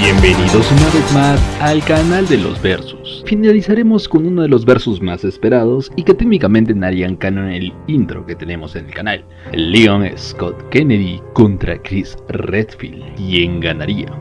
Bienvenidos una vez más al canal de los versus. Finalizaremos con uno de los versus más esperados y que técnicamente harían canon en el intro que tenemos en el canal. Leon Scott Kennedy contra Chris Redfield. ¿Quién ganaría?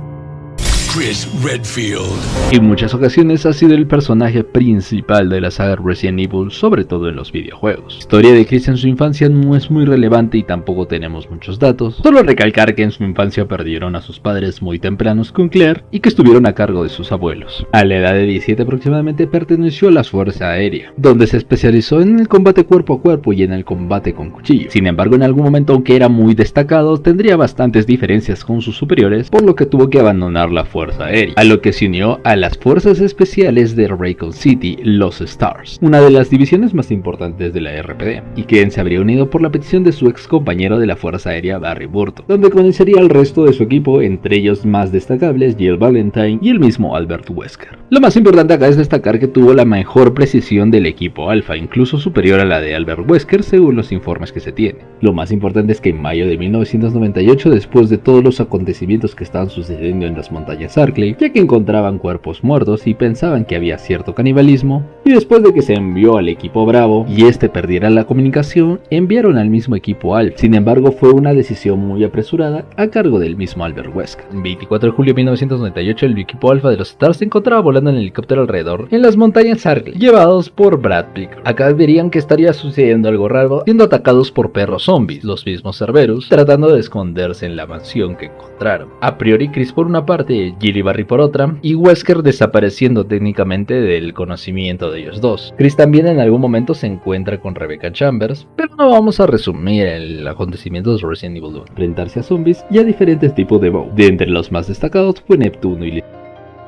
Chris Redfield. En muchas ocasiones ha sido el personaje principal de la saga Resident Evil, sobre todo en los videojuegos. La historia de Chris en su infancia no es muy relevante y tampoco tenemos muchos datos, solo recalcar que en su infancia perdieron a sus padres muy tempranos con Claire y que estuvieron a cargo de sus abuelos. A la edad de 17 aproximadamente perteneció a la Fuerza Aérea, donde se especializó en el combate cuerpo a cuerpo y en el combate con cuchillo. Sin embargo, en algún momento, aunque era muy destacado, tendría bastantes diferencias con sus superiores, por lo que tuvo que abandonar la Fuerza Aérea, a lo que se unió a las fuerzas especiales de Raycon City, los Stars, una de las divisiones más importantes de la RPD, y quien se habría unido por la petición de su ex compañero de la Fuerza Aérea Barry Burton, donde conocería al resto de su equipo, entre ellos más destacables Jill Valentine y el mismo Albert Wesker. Lo más importante acá es destacar que tuvo la mejor precisión del equipo Alpha, incluso superior a la de Albert Wesker según los informes que se tienen. Lo más importante es que en mayo de 1998, después de todos los acontecimientos que estaban sucediendo en las montañas Arklay, ya que encontraban cuerpos muertos y pensaban que había cierto canibalismo, y después de que se envió al equipo Bravo y este perdiera la comunicación, enviaron al mismo equipo Alpha. Sin embargo, fue una decisión muy apresurada a cargo del mismo Albert Wesker. El 24 de julio de 1998, el equipo Alpha de los Stars se encontraba volando en helicóptero alrededor en las montañas Arklay, llevados por Brad Pickard. Acá verían que estaría sucediendo algo raro, siendo atacados por perros zombies, los mismos Cerberus, tratando de esconderse en la mansión que encontraron. A priori, Chris por una parte, Jill y Barry por otra, y Wesker desapareciendo técnicamente del conocimiento de ellos dos. Chris también en algún momento se encuentra con Rebecca Chambers, pero no vamos a resumir el acontecimiento de Resident Evil 1. Enfrentarse a zombies y a diferentes tipos de bow. De entre los más destacados fue Neptuno y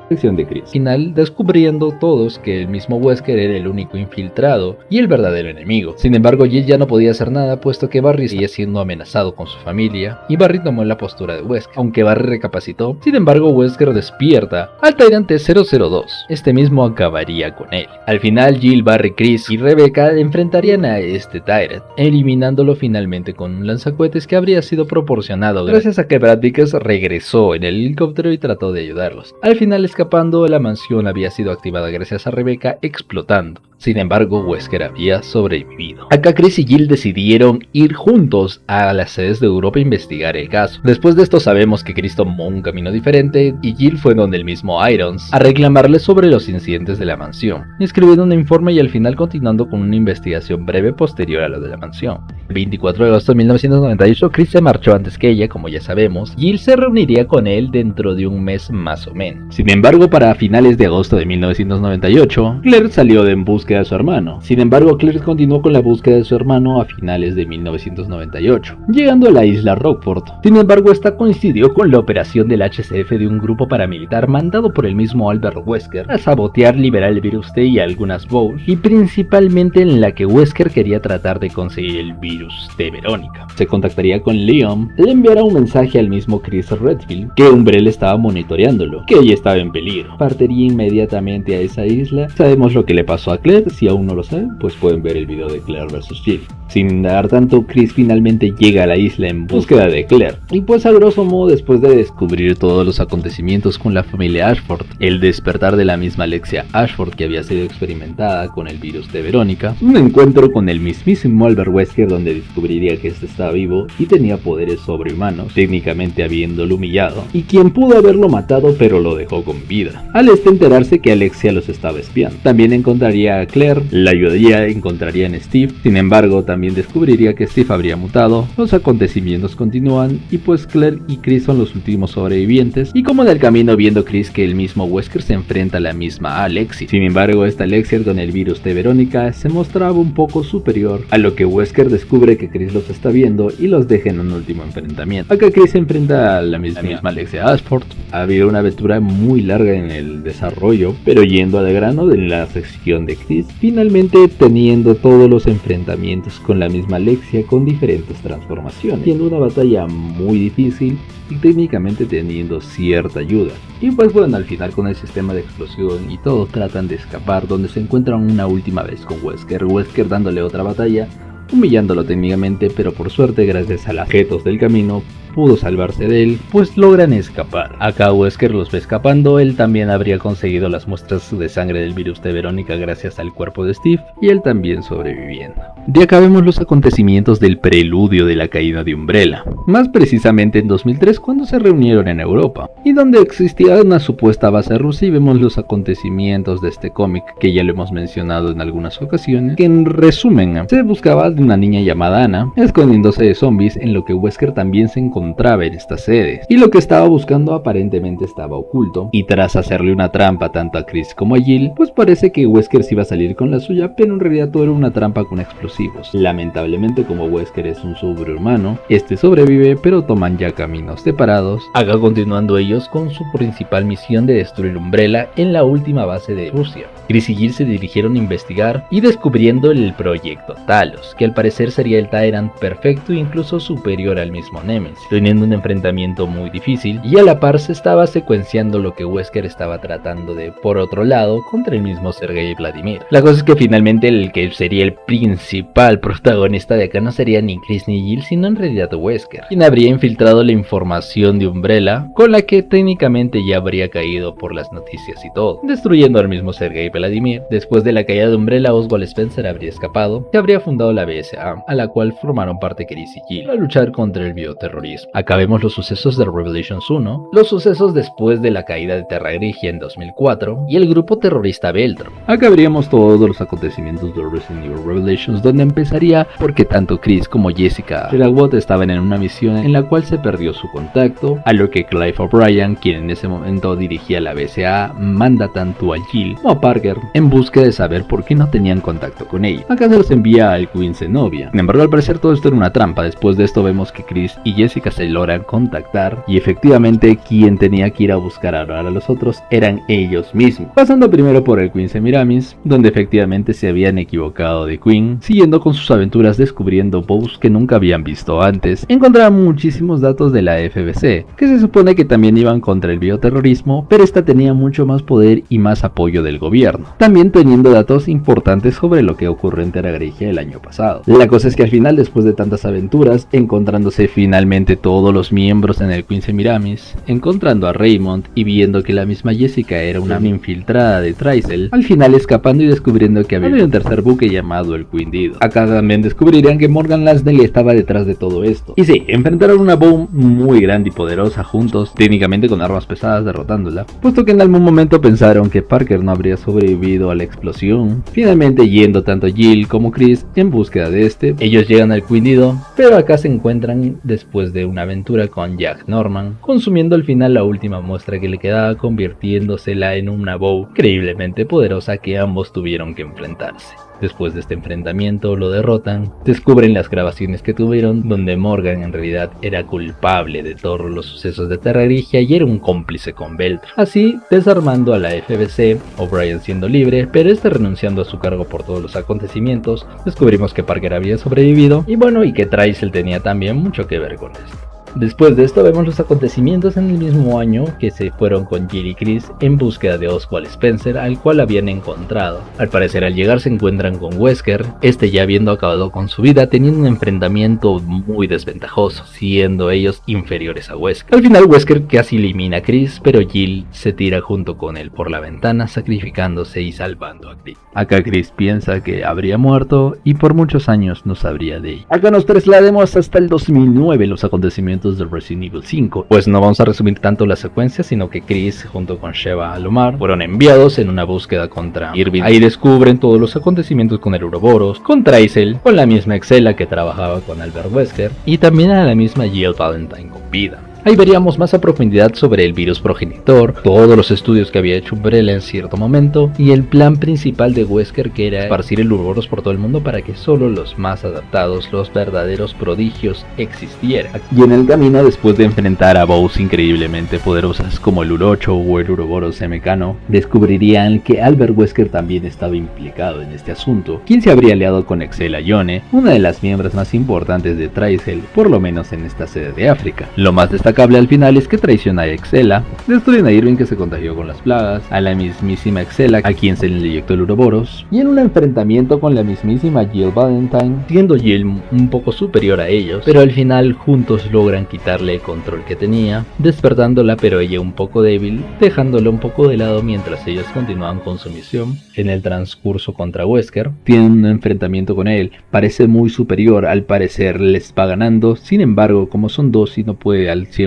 de Chris. Al final, descubriendo todos que el mismo Wesker era el único infiltrado y el verdadero enemigo. Sin embargo, Jill ya no podía hacer nada, puesto que Barry seguía siendo amenazado con su familia, y Barry tomó la postura de Wesker. Aunque Barry recapacitó, sin embargo, Wesker despierta al Tyrant 002. Este mismo acabaría con él. Al final, Jill, Barry, Chris y Rebecca enfrentarían a este Tyrant, eliminándolo finalmente con un lanzacohetes que habría sido proporcionado gracias a que Brad Pickard regresó en el helicóptero y trató de ayudarlos. Al final, escapando, la mansión había sido activada gracias a Rebecca explotando. Sin embargo, Wesker había sobrevivido. Acá Chris y Jill decidieron ir juntos a las sedes de Europa a investigar el caso. Después de esto sabemos que Chris tomó un camino diferente y Jill fue donde el mismo Irons a reclamarle sobre los incidentes de la mansión, escribiendo un informe y al final continuando con una investigación breve posterior a lo de la mansión. El 24 de agosto de 1998, Chris se marchó antes que ella, como ya sabemos. Jill se reuniría con él dentro de un mes más o menos. Sin embargo, para finales de agosto de 1998, Claire salió en búsqueda de su hermano. Sin embargo, Claire continuó con la búsqueda de su hermano a finales de 1998, llegando a la isla Rockport. Sin embargo, esta coincidió con la operación del HCF de un grupo paramilitar mandado por el mismo Albert Wesker a sabotear, liberar el virus T y algunas bows, y principalmente en la que Wesker quería tratar de conseguir el virus T Verónica. Se contactaría con Leon, le enviará un mensaje al mismo Chris Redfield, que Umbrella estaba monitoreándolo, que ella estaba en peligro. Partiría inmediatamente a esa isla. Sabemos lo que le pasó a Claire. Si aún no lo saben, pues pueden ver el video de Claire vs Jill. Sin indagar tanto, Chris finalmente llega a la isla en búsqueda de Claire. Y pues a grosso modo, después de descubrir todos los acontecimientos con la familia Ashford, el despertar de la misma Alexia Ashford que había sido experimentada con el virus de Verónica, un encuentro con el mismísimo Albert Wesker donde descubriría que este estaba vivo y tenía poderes sobrehumanos, técnicamente habiéndolo humillado, y quien pudo haberlo matado pero lo dejó con vida. Al enterarse que Alexia los estaba espiando, también encontraría a Claire, la ayudaría, encontraría en Steve. Sin embargo, también descubriría que Steve habría mutado. Los acontecimientos continúan y pues Claire y Chris son los últimos sobrevivientes, y como en el camino viendo Chris que el mismo Wesker se enfrenta a la misma Alexis. Sin embargo, esta Alexia con el virus de Verónica se mostraba un poco superior, a lo que Wesker descubre que Chris los está viendo y los deja en un último enfrentamiento. Acá Chris se enfrenta a la misma Alexia Ashford. Ha habido una aventura muy larga en el desarrollo, pero yendo al grano de la sección de Chris, finalmente teniendo todos los enfrentamientos con la misma Alexia con diferentes transformaciones, siendo una batalla muy difícil y técnicamente teniendo cierta ayuda. Y pues bueno, al final con el sistema de explosión y todo tratan de escapar, donde se encuentran una última vez con Wesker dándole otra batalla, humillándolo técnicamente, pero por suerte gracias a los objetos del camino pudo salvarse de él, pues logran escapar. Acá Wesker los ve escapando, él también habría conseguido las muestras de sangre del virus de Verónica gracias al cuerpo de Steve, y él también sobreviviendo. De acá vemos los acontecimientos del preludio de la caída de Umbrella, más precisamente en 2003 cuando se reunieron en Europa, y donde existía una supuesta base rusa, y vemos los acontecimientos de este cómic que ya lo hemos mencionado en algunas ocasiones, que en resumen se buscaba de una niña llamada Ana escondiéndose de zombies, en lo que Wesker también se encontraba en esta sede, y lo que estaba buscando aparentemente estaba oculto, y tras hacerle una trampa tanto a Chris como a Jill, pues parece que Wesker se iba a salir con la suya, pero en realidad todo era una trampa con explosivos. Lamentablemente, como Wesker es un sobrehumano, este sobrevive, pero toman ya caminos separados, acá continuando ellos con su principal misión de destruir Umbrella en la última base de Rusia. Chris y Jill se dirigieron a investigar y descubriendo el proyecto Talos, que al parecer sería el Tyrant perfecto e incluso superior al mismo Nemesis, teniendo un enfrentamiento muy difícil, y a la par se estaba secuenciando lo que Wesker estaba tratando de, por otro lado, contra el mismo Sergei Vladimir. La cosa es que finalmente el que sería el principal protagonista de acá no sería ni Chris ni Jill, sino en realidad Wesker, quien habría infiltrado la información de Umbrella, con la que técnicamente ya habría caído por las noticias y todo, destruyendo al mismo Sergei Vladimir. Después de la caída de Umbrella, Oswald Spencer habría escapado y habría fundado la BSA, a la cual formaron parte Chris y Jill, para luchar contra el bioterrorismo. Acá vemos los sucesos de Revelations 1, los sucesos después de la caída de Terra Grigia en 2004 y el grupo terrorista Beltron. Acá veríamos todos los acontecimientos de Resident Evil Revelations, donde empezaría porque tanto Chris como Jessica Sherwood estaban en una misión en la cual se perdió su contacto, a lo que Clive O'Brien, quien en ese momento dirigía la BSA, manda tanto a Jill como a Parker en busca de saber por qué no tenían contacto con ella. Acá se los envía al Queen Zenobia. Sin embargo, al parecer todo esto era una trampa. Después de esto vemos que Chris y Jessica se logran contactar, y efectivamente quien tenía que ir a buscar a los otros eran ellos mismos, pasando primero por el Queen Semiramis, donde efectivamente se habían equivocado de Queen, siguiendo con sus aventuras descubriendo bows que nunca habían visto antes. Encontraron muchísimos datos de la FBC, que se supone que también iban contra el bioterrorismo, pero esta tenía mucho más poder y más apoyo del gobierno, también teniendo datos importantes sobre lo que ocurrió en Terra Grigia el año pasado. La cosa es que al final, después de tantas aventuras, encontrándose finalmente todos los miembros en el Queen Semiramis, encontrando a Raymond y viendo que la misma Jessica era una infiltrada de Trycell, al final escapando y descubriendo que había un tercer buque llamado el Queen Dido. Acá también descubrirían que Morgan Lansdale estaba detrás de todo esto. Y sí, enfrentaron una bomba muy grande y poderosa juntos, técnicamente con armas pesadas derrotándola, puesto que en algún momento pensaron que Parker no habría sobrevivido a la explosión. Finalmente, yendo tanto Jill como Chris en búsqueda de este, ellos llegan al Queen Dido, pero acá se encuentran después de una aventura con Jack Norman, consumiendo al final la última muestra que le quedaba, convirtiéndosela en una bow increíblemente poderosa que ambos tuvieron que enfrentarse. Después de este enfrentamiento lo derrotan, descubren las grabaciones que tuvieron donde Morgan en realidad era culpable de todos los sucesos de Terra Grigia y era un cómplice con Beltron, así desarmando a la FBC, O'Brien siendo libre, pero este renunciando a su cargo por todos los acontecimientos. Descubrimos que Parker había sobrevivido y bueno, y que Trycell tenía también mucho que ver con esto. Después de esto vemos los acontecimientos en el mismo año que se fueron con Jill y Chris en búsqueda de Oswald Spencer, al cual habían encontrado. Al parecer al llegar se encuentran con Wesker, este ya habiendo acabado con su vida, teniendo un enfrentamiento muy desventajoso, siendo ellos inferiores a Wesker. Al final Wesker casi elimina a Chris, pero Jill se tira junto con él por la ventana, sacrificándose y salvando a Chris. Acá Chris piensa que habría muerto y por muchos años no sabría de ella. Acá nos traslademos hasta el 2009, los acontecimientos de Resident Evil 5, pues no vamos a resumir tanto la secuencia, sino que Chris junto con Sheva Alomar fueron enviados en una búsqueda contra Irving. Ahí descubren todos los acontecimientos con el Ouroboros, con Trycell, con la misma Excella que trabajaba con Albert Wesker, y también a la misma Jill Valentine con vida. Ahí veríamos más a profundidad sobre el virus progenitor, todos los estudios que había hecho Umbrella en cierto momento, y el plan principal de Wesker, que era esparcir el Ouroboros por todo el mundo para que solo los más adaptados, los verdaderos prodigios, existieran. Y en el camino, después de enfrentar a bows increíblemente poderosas como el Urocho o el Ouroboros Mecano, descubrirían que Albert Wesker también estaba implicado en este asunto, quien se habría aliado con Excella Yone, una de las miembros más importantes de Trycell, por lo menos en esta sede de África. Lo más destacado destacable al final es que traiciona a Excella, destruyen a Irving que se contagió con las plagas, a la mismísima Excella a quien se le inyectó el Uroboros, y en un enfrentamiento con la mismísima Jill Valentine, siendo Jill un poco superior a ellos, pero al final juntos logran quitarle el control que tenía, despertándola pero ella un poco débil, dejándola un poco de lado mientras ellos continuaban con su misión. En el transcurso contra Wesker, tienen un enfrentamiento con él, parece muy superior, al parecer les va ganando, sin embargo como son dos y no puede al 100%,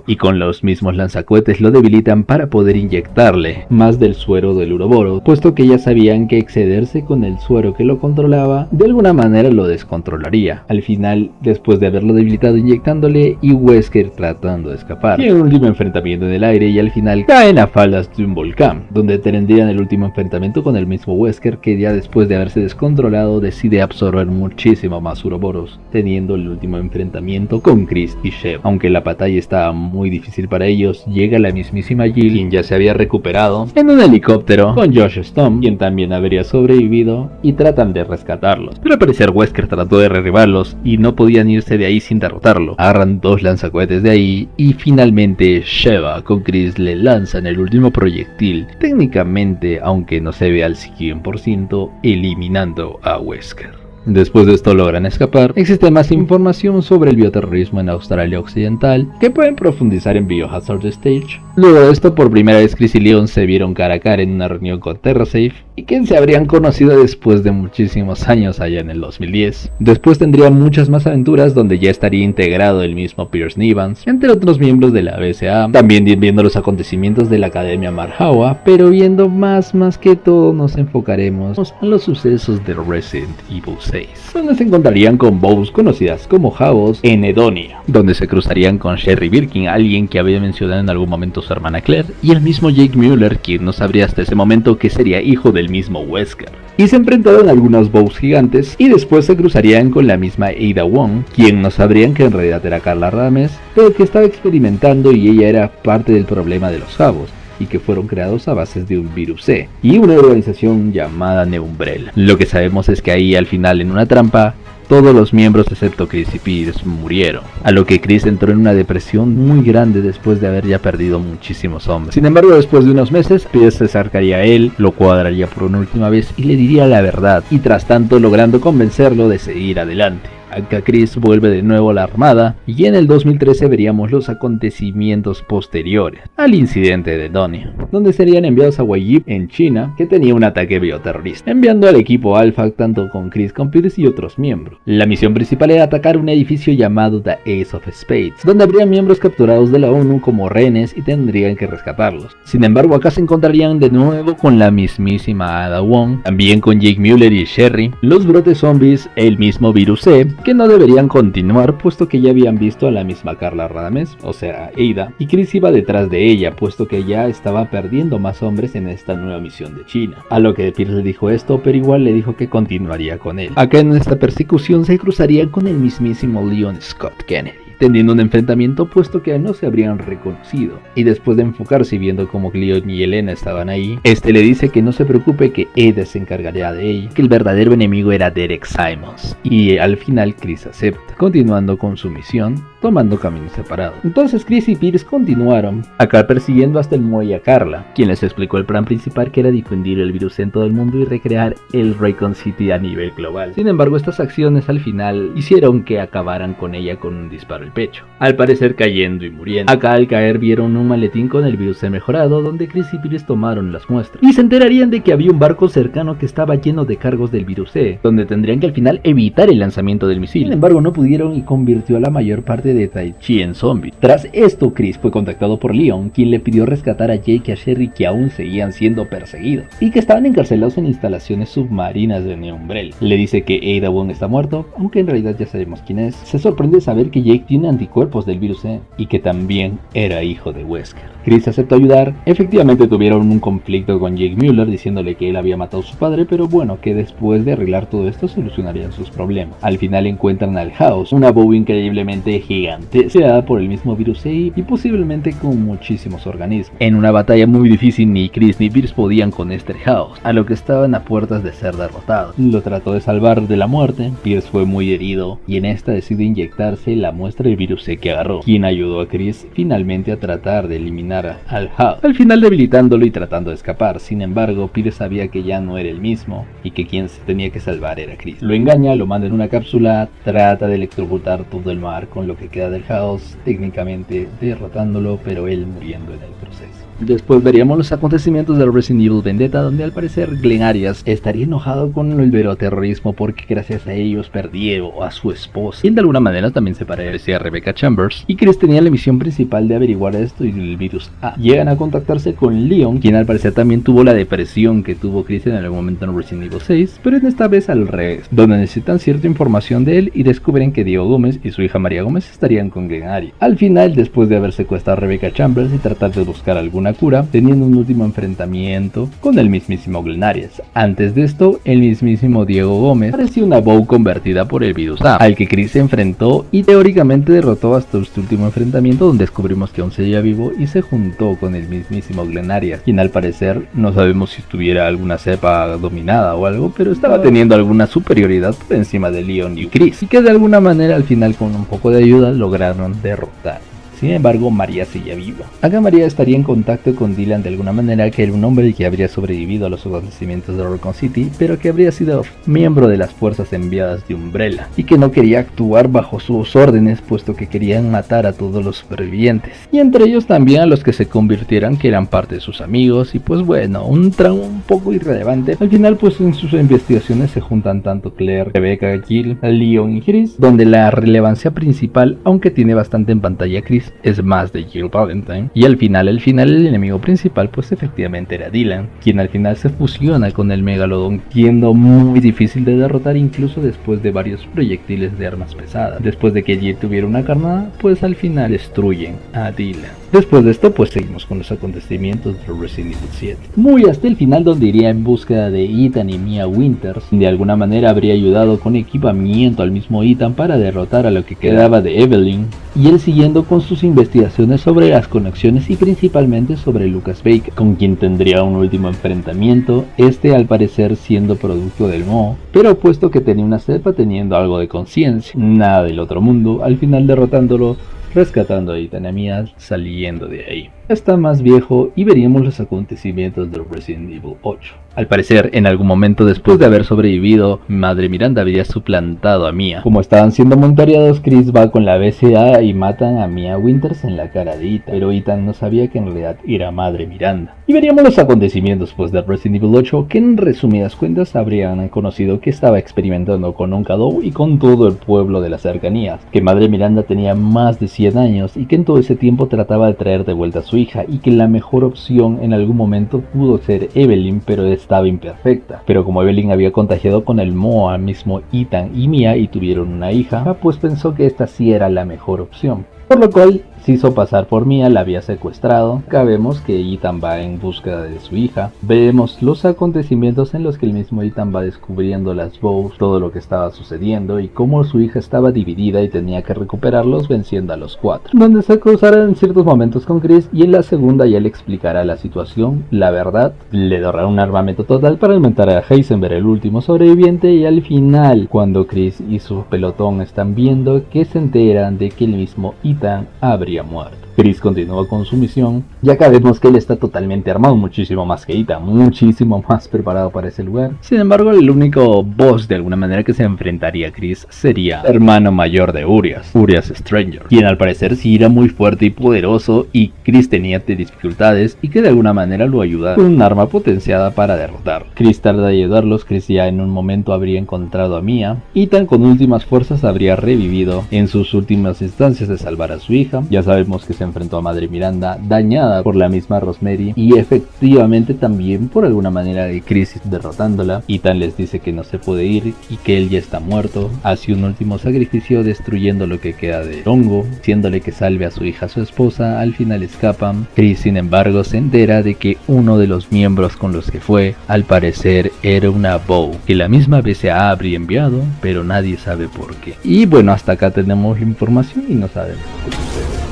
y con los mismos lanzacohetes lo debilitan para poder inyectarle más del suero del Uroboros, puesto que ya sabían que excederse con el suero que lo controlaba, de alguna manera lo descontrolaría. Al final, después de haberlo debilitado inyectándole y Wesker tratando de escapar, y un último enfrentamiento en el aire y al final caen a faldas de un volcán, donde tendrían el último enfrentamiento con el mismo Wesker, que ya después de haberse descontrolado decide absorber muchísimo más Uroboros, teniendo el último enfrentamiento con Chris y Sheva. Aunque la batalla estaba muy difícil para ellos, llega la mismísima Jill, quien ya se había recuperado, en un helicóptero con Josh Stone, quien también habría sobrevivido, y tratan de rescatarlos, pero al parecer Wesker trató de derribarlos y no podían irse de ahí sin derrotarlo. Agarran dos lanzacohetes de ahí y finalmente Sheva con Chris le lanzan el último proyectil, técnicamente aunque no se ve al 100%, eliminando a Wesker. Después de esto logran escapar. Existe más información sobre el bioterrorismo en Australia Occidental, que pueden profundizar en Biohazard Stage. Luego de esto, por primera vez Chris y Leon se vieron cara a cara en una reunión con TerraSafe, y que se habrían conocido después de muchísimos años allá en el 2010. Después tendrían muchas más aventuras donde ya estaría integrado el mismo Pierce Nivans, entre otros miembros de la BSA, también viendo los acontecimientos de la Academia Marhawa, pero viendo más que todo nos enfocaremos en los sucesos de Resident Evil 6, donde se encontrarían con Bows conocidas como Havos en Edonia, donde se cruzarían con Sherry Birkin, alguien que había mencionado en algún momento su hermana Claire, y el mismo Jake Mueller, quien no sabría hasta ese momento que sería hijo del mismo Wesker. Y se enfrentaron a algunos Bows gigantes, y después se cruzarían con la misma Ada Wong, quien no sabrían que en realidad era Carla Radames, pero que estaba experimentando y ella era parte del problema de los Havos, y que fueron creados a bases de un virus C y una organización llamada Neumbrel. Lo que sabemos es que ahí al final, en una trampa, todos los miembros excepto Chris y Pierce murieron, a lo que Chris entró en una depresión muy grande después de haber ya perdido muchísimos hombres. Sin embargo, después de unos meses, Pierce se acercaría a él, lo cuadraría por una última vez y le diría la verdad, y tras tanto logrando convencerlo de seguir adelante. Acá Chris vuelve de nuevo a la armada y en el 2013 veríamos los acontecimientos posteriores al incidente de Edonia, donde serían enviados a Weiyip en China, que tenía un ataque bioterrorista, enviando al equipo Alpha tanto con Chris, con Pierce y otros miembros. La misión principal era atacar un edificio llamado The Ace of Spades, donde habría miembros capturados de la ONU como rehenes y tendrían que rescatarlos. Sin embargo, acá se encontrarían de nuevo con la mismísima Ada Wong, también con Jake Mueller y Sherry, los brotes zombies, el mismo virus C, que no deberían continuar puesto que ya habían visto a la misma Carla Radames, o sea Ada, y Chris iba detrás de ella puesto que ya estaba perdiendo más hombres en esta nueva misión de China, a lo que Pierce le dijo esto, pero igual le dijo que continuaría con él. Acá en esta persecución se cruzaría con el mismísimo Leon Scott Kennedy, teniendo un enfrentamiento puesto que no se habrían reconocido, y después de enfocarse y viendo como Leon y Elena estaban ahí, este le dice que no se preocupe, que Ada se encargaría de ella, que el verdadero enemigo era Derek Simons, y al final Chris acepta, continuando con su misión, tomando caminos separados. Entonces Chris y Pierce continuaron, acá persiguiendo hasta el muelle a Carla, quien les explicó el plan principal, que era difundir el virus en todo el mundo y recrear el Raycon City a nivel global. Sin embargo, estas acciones al final hicieron que acabaran con ella con un disparo al pecho, al parecer cayendo y muriendo. Acá al caer vieron un maletín con el virus mejorado, donde Chris y Pierce tomaron las muestras y se enterarían de que había un barco cercano que estaba lleno de cargos del virus C, donde tendrían que al final evitar el lanzamiento del misil. Sin embargo, no pudieron y convirtió a la mayor parte de Tai Chi en zombie. Tras esto, Chris fue contactado por Leon, quien le pidió rescatar a Jake y a Sherry, que aún seguían siendo perseguidos y que estaban encarcelados en instalaciones submarinas de Neumbrel. Le dice que Ada Wong está muerto, aunque en realidad ya sabemos quién es. Se sorprende saber que Jake tiene anticuerpos del virus C y que también era hijo de Wesker. Chris aceptó ayudar. Efectivamente tuvieron un conflicto con Jake Mueller diciéndole que él había matado a su padre, pero bueno, que después de arreglar todo esto solucionarían sus problemas. Al final encuentran al House, una bow increíblemente gigante, creada por el mismo virus C y posiblemente con muchísimos organismos. En una batalla muy difícil ni Chris ni Pierce podían con este House, a lo que estaban a puertas de ser derrotados. Lo trató de salvar de la muerte, Pierce fue muy herido y en esta decide inyectarse la muestra del virus C que agarró, quien ayudó a Chris finalmente a tratar de eliminar al House, al final debilitándolo y tratando de escapar. Sin embargo, Pierce sabía que ya no era el mismo y que quien se tenía que salvar era Chris. Lo engaña, lo manda en una cápsula, trata de electrocutar todo el mar con lo que queda del House, técnicamente derrotándolo, pero él muriendo en el proceso. Después veríamos los acontecimientos de Resident Evil Vendetta, donde al parecer Glenn Arias estaría enojado con el veroterrorismo porque gracias a ellos perdieron a su esposa, quien de alguna manera también se parecía a Rebecca Chambers, y Chris tenía la misión principal de averiguar esto y el virus A. Llegan a contactarse con Leon, quien al parecer también tuvo la depresión que tuvo Chris en algún momento en Resident Evil 6, pero en esta vez al revés, donde necesitan cierta información de él y descubren que Diego Gómez y su hija María Gómez estarían con Glenn Arias. Al final, después de haber secuestrado a Rebecca Chambers y tratar de buscar alguna cura, teniendo un último enfrentamiento con el mismísimo Glenn Arias. Antes de esto, el mismísimo Diego Gómez parecía una bow convertida por el virus A, al que Chris se enfrentó y teóricamente derrotó hasta este último enfrentamiento, donde descubrimos que aún seguía vivo y se juntó con el mismísimo Glenn Arias, quien al parecer no sabemos si tuviera alguna cepa dominada o algo, pero estaba teniendo alguna superioridad por encima de Leon y Chris, y que de alguna manera al final con un poco de ayuda lograron derrotar. Sin embargo, María seguía viva. Acá María estaría en contacto con Dylan de alguna manera, que era un hombre que habría sobrevivido a los acontecimientos de Raccoon City, pero que habría sido miembro de las fuerzas enviadas de Umbrella, y que no quería actuar bajo sus órdenes, puesto que querían matar a todos los supervivientes, y entre ellos también a los que se convirtieran, que eran parte de sus amigos, y pues bueno, un tramo un poco irrelevante. Al final pues en sus investigaciones se juntan tanto Claire, Rebecca, Jill, Leon y Chris, donde la relevancia principal, aunque tiene bastante en pantalla Chris, es más de Jill Valentine, y al final el enemigo principal pues efectivamente era Dylan, quien al final se fusiona con el Megalodon, siendo muy difícil de derrotar incluso después de varios proyectiles de armas pesadas. Después de que Jill tuviera una carnada, pues al final destruyen a Dylan. Después de esto pues seguimos con los acontecimientos de Resident Evil 7, muy hasta el final, donde iría en búsqueda de Ethan y Mia Winters. De alguna manera habría ayudado con equipamiento al mismo Ethan para derrotar a lo que quedaba de Evelyn, y él siguiendo con sus investigaciones sobre las conexiones y principalmente sobre Lucas Baker, con quien tendría un último enfrentamiento, este al parecer siendo producto del moho, pero puesto que tenía una cepa teniendo algo de conciencia, nada del otro mundo, al final derrotándolo, rescatando a Ethan y a Mia, saliendo de ahí. Está más viejo y veríamos los acontecimientos de Resident Evil 8. Al parecer, en algún momento después de haber sobrevivido, Madre Miranda habría suplantado a Mia. Como estaban siendo monitoreados, Chris va con la BCA y matan a Mia Winters en la cara de Ethan, pero Ethan no sabía que en realidad era Madre Miranda. Y veríamos los acontecimientos pues de Resident Evil 8, que en resumidas cuentas habrían conocido que estaba experimentando con un Shadow y con todo el pueblo de las cercanías, que Madre Miranda tenía más de 100 años y que en todo ese tiempo trataba de traer de vuelta a su hija, y que la mejor opción en algún momento pudo ser Evelyn, pero estaba imperfecta. Pero como Evelyn había contagiado con el moho al mismo Ethan y Mia y tuvieron una hija, pues pensó que esta sí era la mejor opción. Por lo cual se hizo pasar por Mia, la había secuestrado. Acá vemos que Ethan va en búsqueda de su hija. Vemos los acontecimientos en los que el mismo Ethan va descubriendo las bows, todo lo que estaba sucediendo y cómo su hija estaba dividida y tenía que recuperarlos venciendo a los 4. Donde se cruzará en ciertos momentos con Chris, y en la segunda ya le explicará la situación, la verdad, le dará un armamento total para alimentar a Heisenberg, el último sobreviviente, y al final, cuando Chris y su pelotón están viendo, que se enteran de que el mismo Ethan habría muerto. Chris continúa con su misión, y acá vemos que él está totalmente armado, muchísimo más que Ethan, muchísimo más preparado para ese lugar. Sin embargo, el único boss de alguna manera que se enfrentaría a Chris sería el hermano mayor de Urias Stranger, quien al parecer sí era muy fuerte y poderoso, y Chris tenía dificultades y que de alguna manera lo ayudaba con un arma potenciada para derrotarlo. Chris tarda en ayudarlos. Chris ya en un momento habría encontrado a Mia. Ethan con últimas fuerzas habría revivido en sus últimas instancias de salvar a su hija. Ya sabemos que se se enfrentó a Madre Miranda, dañada por la misma Rosemary y efectivamente también por alguna manera de Crisis derrotándola. Ethan les dice que no se puede ir y que él ya está muerto. Hace un último sacrificio destruyendo lo que queda de hongo, diciéndole que salve a su hija, a su esposa. Al final escapan. Chris, sin embargo, se entera de que uno de los miembros con los que fue, al parecer, era una Bow, que la misma vez se habría enviado, pero nadie sabe por qué. Y bueno, hasta acá tenemos la información y no sabemos qué sucede.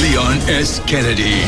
Leon S. Kennedy.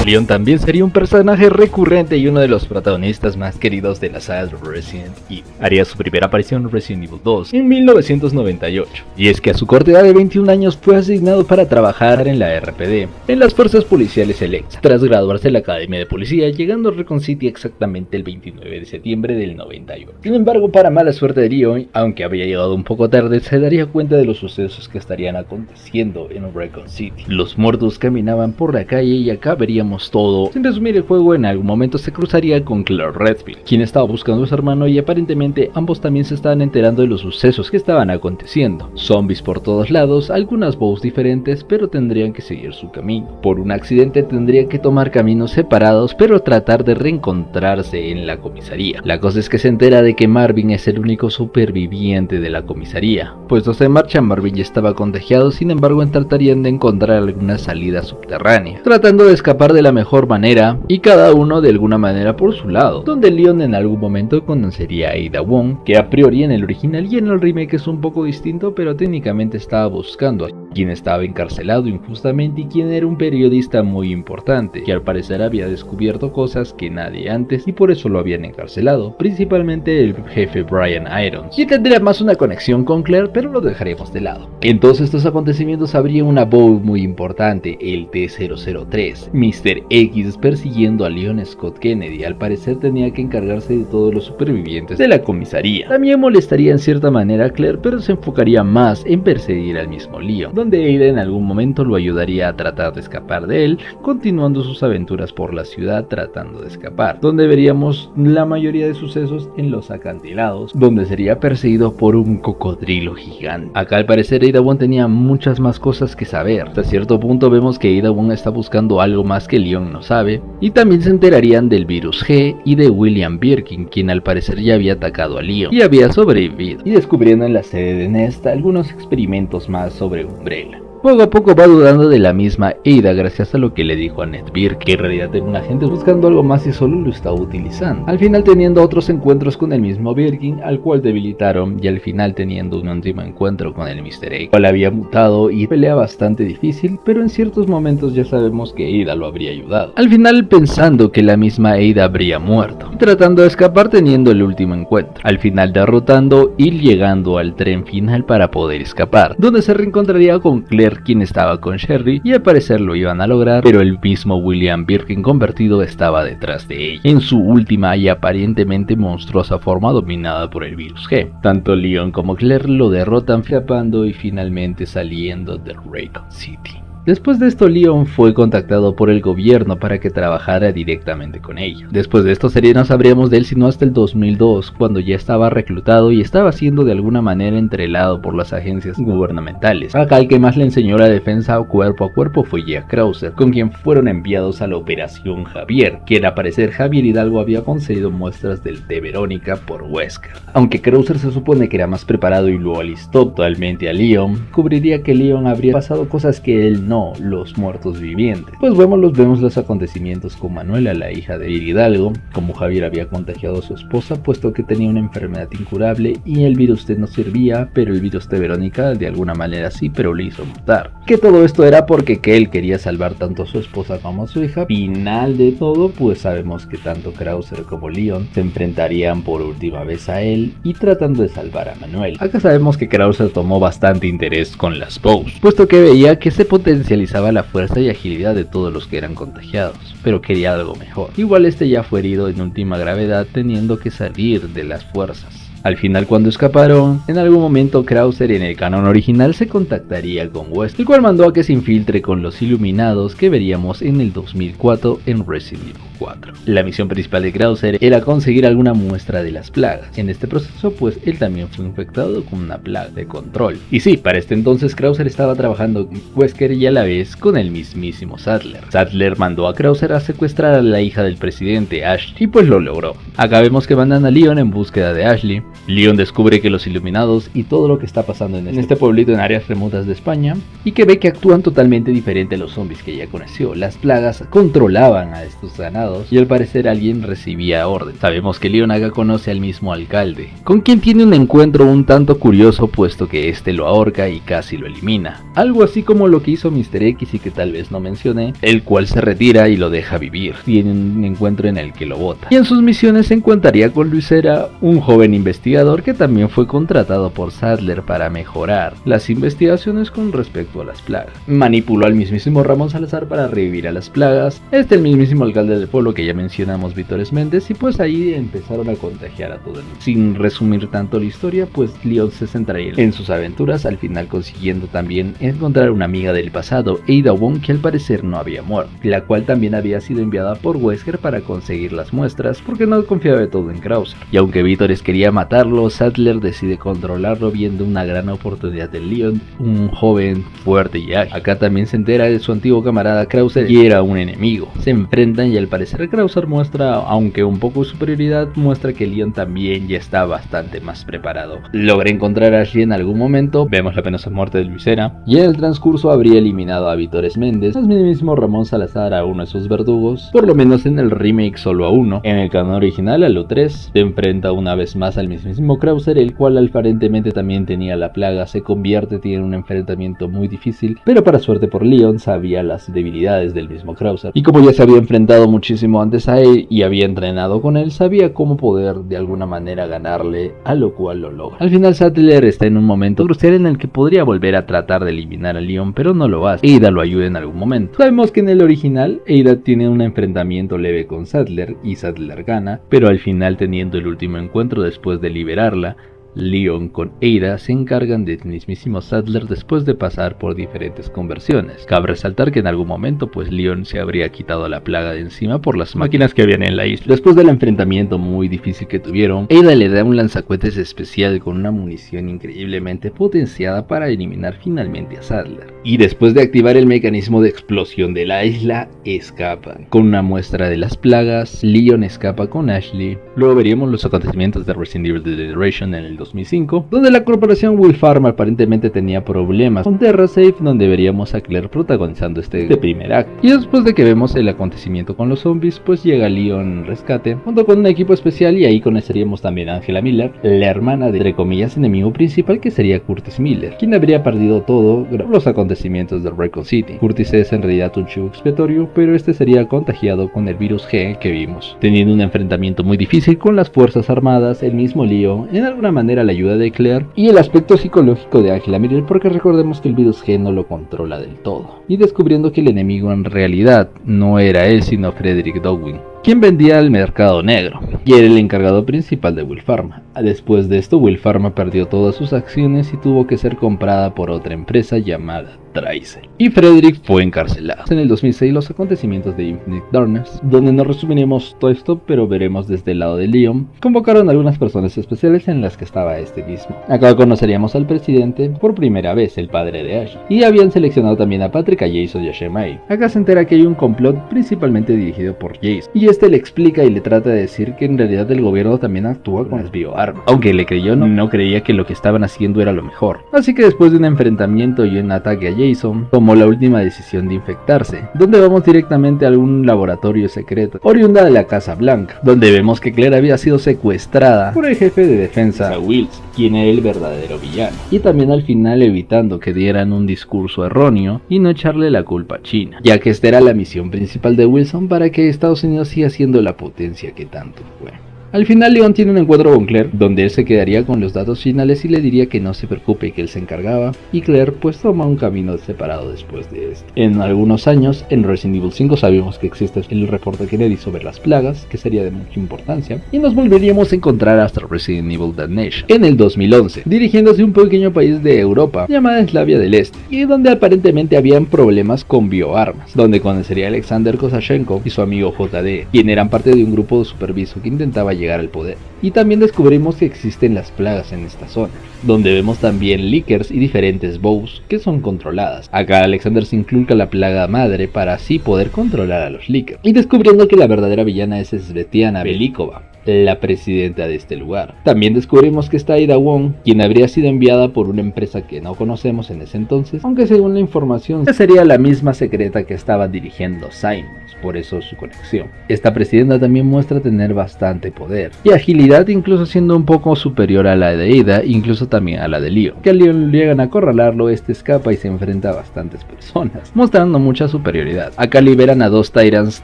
Leon también sería un personaje recurrente y uno de los protagonistas más queridos de la saga de Resident Evil. Haría su primera aparición en Resident Evil 2 en 1998. Y es que a su corta edad de 21 años fue asignado para trabajar en la RPD, en las Fuerzas Policiales Electra, tras graduarse en la Academia de Policía, llegando a Recon City exactamente el 29 de septiembre del 98. Sin embargo, para mala suerte de Leon, aunque había llegado un poco tarde, se daría cuenta de los sucesos que estarían aconteciendo en Recon City. Los muertos caminaban por la calle y acá veríamos todo. Sin resumir el juego, en algún momento se cruzaría con Claire Redfield, quien estaba buscando a su hermano, y aparentemente ambos también se estaban enterando de los sucesos que estaban aconteciendo. Zombies por todos lados, algunas Bows diferentes, pero tendrían que seguir su camino. Por un accidente tendrían que tomar caminos separados, pero tratar de reencontrarse en la comisaría. La cosa es que se entera de que Marvin es el único superviviente de la comisaría. Puestos en marcha, Marvin ya estaba contagiado, sin embargo tratarían de encontrar alguna salida subterránea, tratando de escapar de la mejor manera, y cada uno de alguna manera por su lado, donde Leon en algún momento conocería a Ada Wong, que a priori en el original y en el remake es un poco distinto, pero técnicamente estaba buscando a quien estaba encarcelado injustamente y quien era un periodista muy importante, que al parecer había descubierto cosas que nadie antes y por eso lo habían encarcelado, principalmente el jefe Brian Irons, y tendría más una conexión con Claire, pero lo dejaremos de lado. En todos estos acontecimientos habría una Bow muy importante, el T-003, Mr. X, persiguiendo a Leon Scott Kennedy. Al parecer tenía que encargarse de todos los supervivientes de la comisaría. También molestaría en cierta manera a Claire, pero se enfocaría más en perseguir al mismo Leon, donde Ada en algún momento lo ayudaría a tratar de escapar de él, continuando sus aventuras por la ciudad tratando de escapar, donde veríamos la mayoría de sucesos en los acantilados, donde sería perseguido por un cocodrilo gigante. Acá al parecer Ada Wong tenía muchas más cosas que saber. Hasta cierto punto vemos que Ada Wong está buscando algo más que Leon no sabe, y también se enterarían del virus G y de William Birkin, quien al parecer ya había atacado a Leon y había sobrevivido, y descubriendo en la sede de Nest algunos experimentos más sobre Umbrella. Poco a poco va dudando de la misma Ada gracias a lo que le dijo a Ned Birkin, que en realidad era un agente buscando algo más y solo lo estaba utilizando. Al final teniendo otros encuentros con el mismo Birkin, al cual debilitaron, y al final teniendo un último encuentro con el Mr. X, cual había mutado y pelea bastante difícil, pero en ciertos momentos ya sabemos que Ada lo habría ayudado. Al final pensando que la misma Ada habría muerto, y tratando de escapar teniendo el último encuentro. Al final derrotando y llegando al tren final para poder escapar, donde se reencontraría con Claire, quien estaba con Sherry, y al parecer lo iban a lograr, pero el mismo William Birkin convertido estaba detrás de ella, en su última y aparentemente monstruosa forma dominada por el virus G. Tanto Leon como Claire lo derrotan escapando y finalmente saliendo de Raccoon City. Después de esto, Leon fue contactado por el gobierno para que trabajara directamente con ellos. Después de esto, no sabríamos de él sino hasta el 2002, cuando ya estaba reclutado y estaba siendo de alguna manera entrelado por las agencias gubernamentales. Acá el que más le enseñó la defensa cuerpo a cuerpo fue Jack Krauser, con quien fueron enviados a la Operación Javier, quien al parecer Javier Hidalgo había concedido muestras del té Verónica por Wesker. Aunque Krauser se supone que era más preparado y lo alistó totalmente a Leon, cubriría que Leon habría pasado cosas que él no, los muertos vivientes. Pues vemos los acontecimientos con Manuela, la hija de Hidalgo, como Javier había contagiado a su esposa puesto que tenía una enfermedad incurable y el virus T no servía, pero el virus T Verónica de alguna manera sí, pero le hizo mutar. Que todo esto era porque que él quería salvar tanto a su esposa como a su hija. Final de todo, pues sabemos que tanto Krauser como Leon se enfrentarían por última vez a él y tratando de salvar a Manuel. Acá sabemos que Krauser tomó bastante interés con las Bows, puesto que veía que se potencializaba la fuerza y agilidad de todos los que eran contagiados, pero quería algo mejor. Igual este ya fue herido en última gravedad, teniendo que salir de las fuerzas. Al final, cuando escaparon, en algún momento Krauser en el canon original se contactaría con Wesker, el cual mandó a que se infiltre con los Iluminados que veríamos en el 2004 en Resident Evil 4. La misión principal de Krauser era conseguir alguna muestra de las plagas. En este proceso, pues él también fue infectado con una plaga de control. Y sí, para este entonces Krauser estaba trabajando con Wesker y a la vez con el mismísimo Saddler. Saddler mandó a Krauser a secuestrar a la hija del presidente, Ashley, y pues lo logró. Acá vemos que mandan a Leon en búsqueda de Ashley. Leon descubre que los Iluminados y todo lo que está pasando en este pueblito en áreas remotas de España, y que ve que actúan totalmente diferente a los zombies que ya conoció. Las plagas controlaban a estos ganados y al parecer alguien recibía orden. Sabemos que Leon acá conoce al mismo alcalde, con quien tiene un encuentro un tanto curioso, puesto que este lo ahorca y casi lo elimina. Algo así como lo que hizo Mr. X y que tal vez no mencioné, el cual se retira y lo deja vivir. Tiene un encuentro en el que lo bota. Y en sus misiones se encontraría con Luisera, un joven investigador que también fue contratado por Saddler para mejorar las investigaciones con respecto a las plagas. Manipuló al mismísimo Ramón Salazar para revivir a las plagas. El mismísimo alcalde del pueblo que ya mencionamos, Vítores Méndez, y pues ahí empezaron a contagiar a todo el mundo. Sin resumir tanto la historia, pues Leon se centraría en sus aventuras, al final consiguiendo también encontrar una amiga del pasado, Ada Wong, que al parecer no había muerto, la cual también había sido enviada por Wesker para conseguir las muestras, porque no confiaba de todo en Krauser. Y aunque Vítores quería matarlo, Saddler decide controlarlo, viendo una gran oportunidad de Leon, un joven fuerte y ágil. Acá también se entera de su antiguo camarada Krauser y era un enemigo. Se enfrentan y al parecer Krauser muestra, aunque un poco de superioridad, muestra que Leon también ya está bastante más preparado. Logra encontrar a Ashley en algún momento, vemos la penosa muerte de Luisera, y en el transcurso habría eliminado a Vítores Méndez, el mismo Ramón Salazar a uno de sus verdugos, por lo menos en el remake solo a uno. En el canon original, a Lu3 se enfrenta una vez más al mismísimo Krauser, el cual aparentemente también tenía la plaga, se convierte, tiene un enfrentamiento muy difícil, pero para suerte por Leon sabía las debilidades del mismo Krauser, y como ya se había enfrentado muchísimo antes a él y había entrenado con él, sabía cómo poder de alguna manera ganarle, a lo cual lo logra. Al final Saddler está en un momento crucial en el que podría volver a tratar de eliminar a Leon, pero no lo hace. Ada lo ayuda en algún momento. Sabemos que en el original Ada tiene un enfrentamiento leve con Saddler y Saddler gana, pero al final, teniendo el último encuentro después de liberarla, Leon con Ada se encargan del mismísimo Saddler después de pasar por diferentes conversiones. Cabe resaltar que en algún momento pues Leon se habría quitado la plaga de encima por las máquinas que habían en la isla. Después del enfrentamiento muy difícil que tuvieron, Ada le da un lanzacohetes especial con una munición increíblemente potenciada para eliminar finalmente a Saddler. Y después de activar el mecanismo de explosión de la isla, escapan. Con una muestra de las plagas, Leon escapa con Ashley. Luego veríamos los acontecimientos de Resident Evil The Generation en el 2005, donde la corporación Will Pharma aparentemente tenía problemas con TerraSafe, donde veríamos a Claire protagonizando este primer acto. Y después de que vemos el acontecimiento con los zombies, pues llega Leon en rescate, junto con un equipo especial, y ahí conoceríamos también a Angela Miller, la hermana de, entre comillas, enemigo principal, que sería Curtis Miller, quien habría perdido todo por los acontecimientos de Raccoon City. Curtis es en realidad un chivo expiatorio, pero este sería contagiado con el virus G que vimos, teniendo un enfrentamiento muy difícil con las fuerzas armadas, el mismo Leon, en alguna manera la ayuda de Claire, y el aspecto psicológico de Angela Miller, porque recordemos que el virus G no lo controla del todo, y descubriendo que el enemigo en realidad no era él sino Frederick Dowling, quien vendía al mercado negro y era el encargado principal de Will Pharma. Después de esto, Will Pharma perdió todas sus acciones y tuvo que ser comprada por otra empresa llamada Tracer, y Frederick fue encarcelado. En el 2006, los acontecimientos de Infinite Darkness, donde no resumiremos todo esto, pero veremos desde el lado de Leon, convocaron a algunas personas especiales, en las que estaba este mismo. Acá conoceríamos al presidente por primera vez, el padre de Ash, y habían seleccionado también a Patrick, a Jason y a Shemai. Acá se entera que hay un complot principalmente dirigido por Jason, y este le explica y le trata de decir que en realidad el gobierno también actúa con las bioarmas. Aunque le creyó, no creía que lo que estaban haciendo era lo mejor. Así que después de un enfrentamiento y un ataque a Jason, tomó la última decisión de infectarse, donde vamos directamente a algún laboratorio secreto, oriunda de la Casa Blanca, donde vemos que Claire había sido secuestrada por el jefe de defensa, Wilson, quien era el verdadero villano, y también al final evitando que dieran un discurso erróneo y no echarle la culpa a China, ya que esta era la misión principal de Wilson para que Estados Unidos siga siendo la potencia que tanto fue. Al final Leon tiene un encuentro con Claire, donde él se quedaría con los datos finales y le diría que no se preocupe, que él se encargaba, y Claire pues toma un camino separado después de esto. En algunos años, en Resident Evil 5 sabemos que existe el reporte Kennedy sobre las plagas, que sería de mucha importancia, y nos volveríamos a encontrar hasta Resident Evil Damnation, en el 2011, dirigiéndose a un pequeño país de Europa, llamada Eslavia del Este, y donde aparentemente habían problemas con bioarmas, donde conocería a Alexander Kosashenko y su amigo JD, quien eran parte de un grupo de superviso que intentaba llegar al poder. Y también descubrimos que existen las plagas en esta zona, donde vemos también Lickers y diferentes bows que son controladas. Acá Alexander se inculca la plaga madre para así poder controlar a los Lickers, y descubriendo que la verdadera villana es Svetlana Belikova, la presidenta de este lugar. También descubrimos que está Ada Wong, quien habría sido enviada por una empresa que no conocemos en ese entonces, aunque según la información sería la misma secreta que estaba dirigiendo Simons, por eso su conexión. Esta presidenta también muestra tener bastante poder y agilidad, incluso siendo un poco superior a la de Ada, incluso también a la de Leon. Que a Leon llegan a acorralarlo, este escapa y se enfrenta a bastantes personas, mostrando mucha superioridad. Acá liberan a dos Tyrants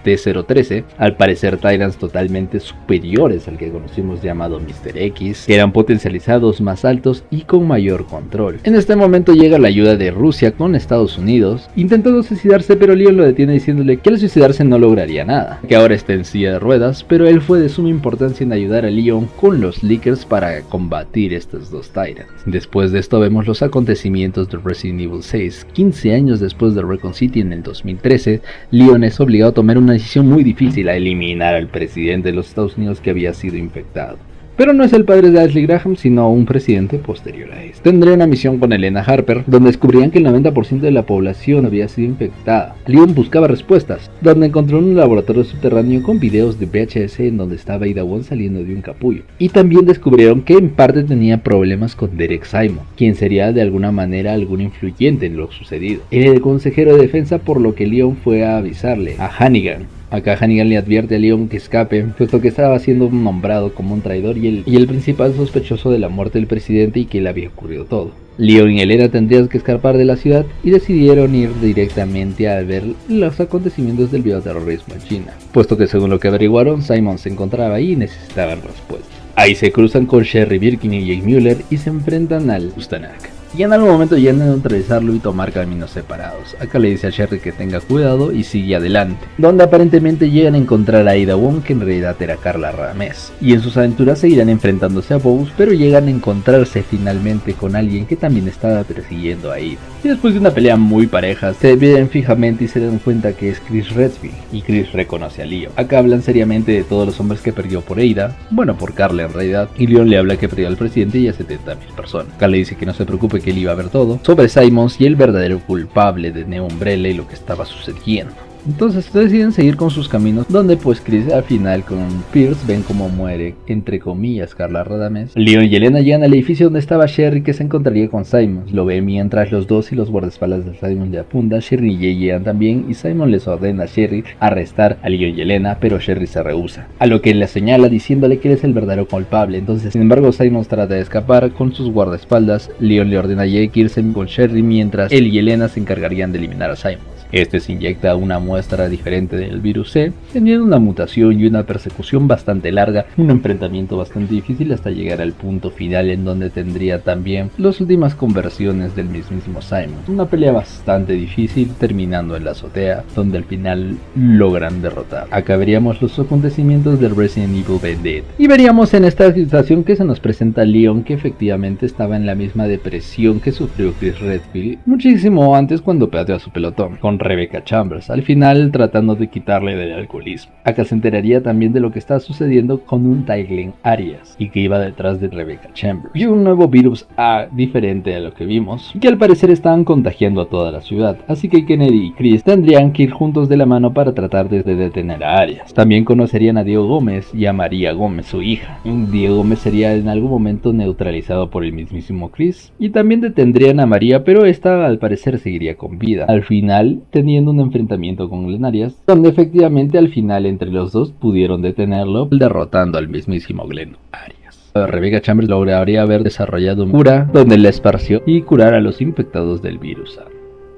T-013, al parecer Tyrants totalmente superiores al que conocimos llamado Mr. X, que eran potencializados, más altos y con mayor control. En este momento llega la ayuda de Rusia con Estados Unidos, intentando suicidarse, pero Leon lo detiene diciéndole que al suicidarse no lograría nada, que ahora está en silla de ruedas, pero él fue de suma importancia en ayudar a Leon con los Lickers para combatir estos dos Tyrants. Después de esto vemos los acontecimientos de Resident Evil 6, 15 años después de Recon City en el 2013, Leon es obligado a tomar una decisión muy difícil, a eliminar al presidente de los Estados Unidos que había sido infectado. Pero no es el padre de Ashley Graham, sino un presidente posterior a este. Tendría una misión con Elena Harper, donde descubrirían que el 90% de la población había sido infectada. Leon buscaba respuestas, donde encontró un laboratorio subterráneo con videos de VHS en donde estaba Ada Wong saliendo de un capullo. Y también descubrieron que en parte tenía problemas con Derek Simon, quien sería de alguna manera algún influyente en lo sucedido. Era el consejero de defensa, por lo que Leon fue a avisarle a Hannigan. Acá Hannigan le advierte a Leon que escape, puesto que estaba siendo nombrado como un traidor y el principal sospechoso de la muerte del presidente y que le había ocurrido todo. Leon y Elena tendrían que escapar de la ciudad y decidieron ir directamente a ver los acontecimientos del bioterrorismo en China, puesto que según lo que averiguaron, Simon se encontraba ahí y necesitaban respuestas. Ahí se cruzan con Sherry Birkin y Jake Mueller y se enfrentan al Ustanak. Y en algún momento llegan a neutralizarlo y tomar caminos separados. Acá le dice a Sherry que tenga cuidado y sigue adelante, donde aparentemente llegan a encontrar a Ada Wong, que en realidad era Carla Ramés. Y en sus aventuras seguirán enfrentándose a Bows, pero llegan a encontrarse finalmente con alguien que también estaba persiguiendo a Ada. Y después de una pelea muy pareja, se ven fijamente y se dan cuenta que es Chris Redfield, y Chris reconoce a Leon. Acá hablan seriamente de todos los hombres que perdió por Ada, bueno, por Carla en realidad, y Leon le habla que perdió al presidente y a 70.000 personas. Acá le dice que no se preocupe, que él iba a ver todo sobre Simons y el verdadero culpable de Neo Umbrella y lo que estaba sucediendo. Entonces deciden seguir con sus caminos, donde pues Chris al final con Pierce ven cómo muere, entre comillas, Carla Radames. Leon y Elena llegan al edificio donde estaba Sherry, que se encontraría con Simons. Lo ven mientras los dos y los guardaespaldas de Simon le apuntan. Sherry y Jay llegan también y Simon les ordena a Sherry arrestar a Leon y Elena, pero Sherry se rehúsa, a lo que le señala diciéndole que él es el verdadero culpable. Entonces, sin embargo, Simon trata de escapar con sus guardaespaldas. Leon le ordena a Jay que irse con Sherry, mientras él y Elena se encargarían de eliminar a Simon. Este se inyecta una muestra diferente del virus C, teniendo una mutación y una persecución bastante larga, un enfrentamiento bastante difícil hasta llegar al punto final en donde tendría también las últimas conversiones del mismísimo Simon. Una pelea bastante difícil, terminando en la azotea, donde al final logran derrotar. Acá veríamos los acontecimientos del Resident Evil Vendetta. Y veríamos en esta situación que se nos presenta a Leon, que efectivamente estaba en la misma depresión que sufrió Chris Redfield muchísimo antes cuando pateó a su pelotón, con Rebecca Chambers, al final tratando de quitarle del alcoholismo. Acá se enteraría también de lo que estaba sucediendo con un Tylen Arias y que iba detrás de Rebecca Chambers. Y un nuevo virus A diferente a lo que vimos, y que al parecer estaban contagiando a toda la ciudad, así que Kennedy y Chris tendrían que ir juntos de la mano para tratar de detener a Arias. También conocerían a Diego Gómez y a María Gómez, su hija. Diego Gómez sería en algún momento neutralizado por el mismísimo Chris, y también detendrían a María, pero esta al parecer seguiría con vida. Al final teniendo un enfrentamiento con Glenn Arias, donde efectivamente al final entre los dos pudieron detenerlo, derrotando al mismísimo Glenn Arias. Rebecca Chambers lograría haber desarrollado una cura donde la esparció y curar a los infectados del virus A.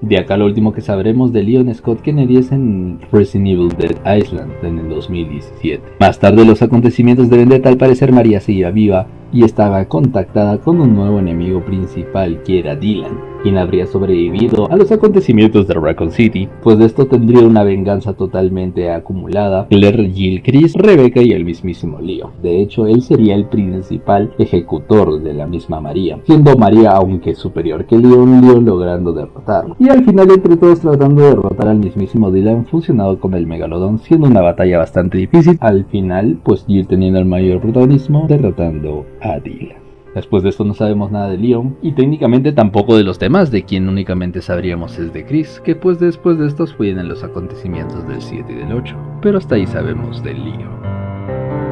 De acá lo último que sabremos de Leon Scott Kennedy es en Resident Evil Dead Island en el 2017. Más tarde los acontecimientos de Vendetta, al parecer María seguía viva y estaba contactada con un nuevo enemigo principal que era Dylan, quien habría sobrevivido a los acontecimientos de Raccoon City, pues de esto tendría una venganza totalmente acumulada. Claire, Jill, Chris, Rebecca y el mismísimo Leon. De hecho, él sería el principal ejecutor de la misma María, siendo María aunque superior que Leon logrando derrotarlo. Y al final entre todos tratando de derrotar al mismísimo Dylan fusionado con el Megalodon, siendo una batalla bastante difícil. Al final, pues Jill teniendo el mayor protagonismo, derrotando a Dylan. Después de esto no sabemos nada de Leon y técnicamente tampoco de los demás, de quien únicamente sabríamos es de Chris, que pues después de estos vienen los acontecimientos del 7 y del 8, pero hasta ahí sabemos de Leon.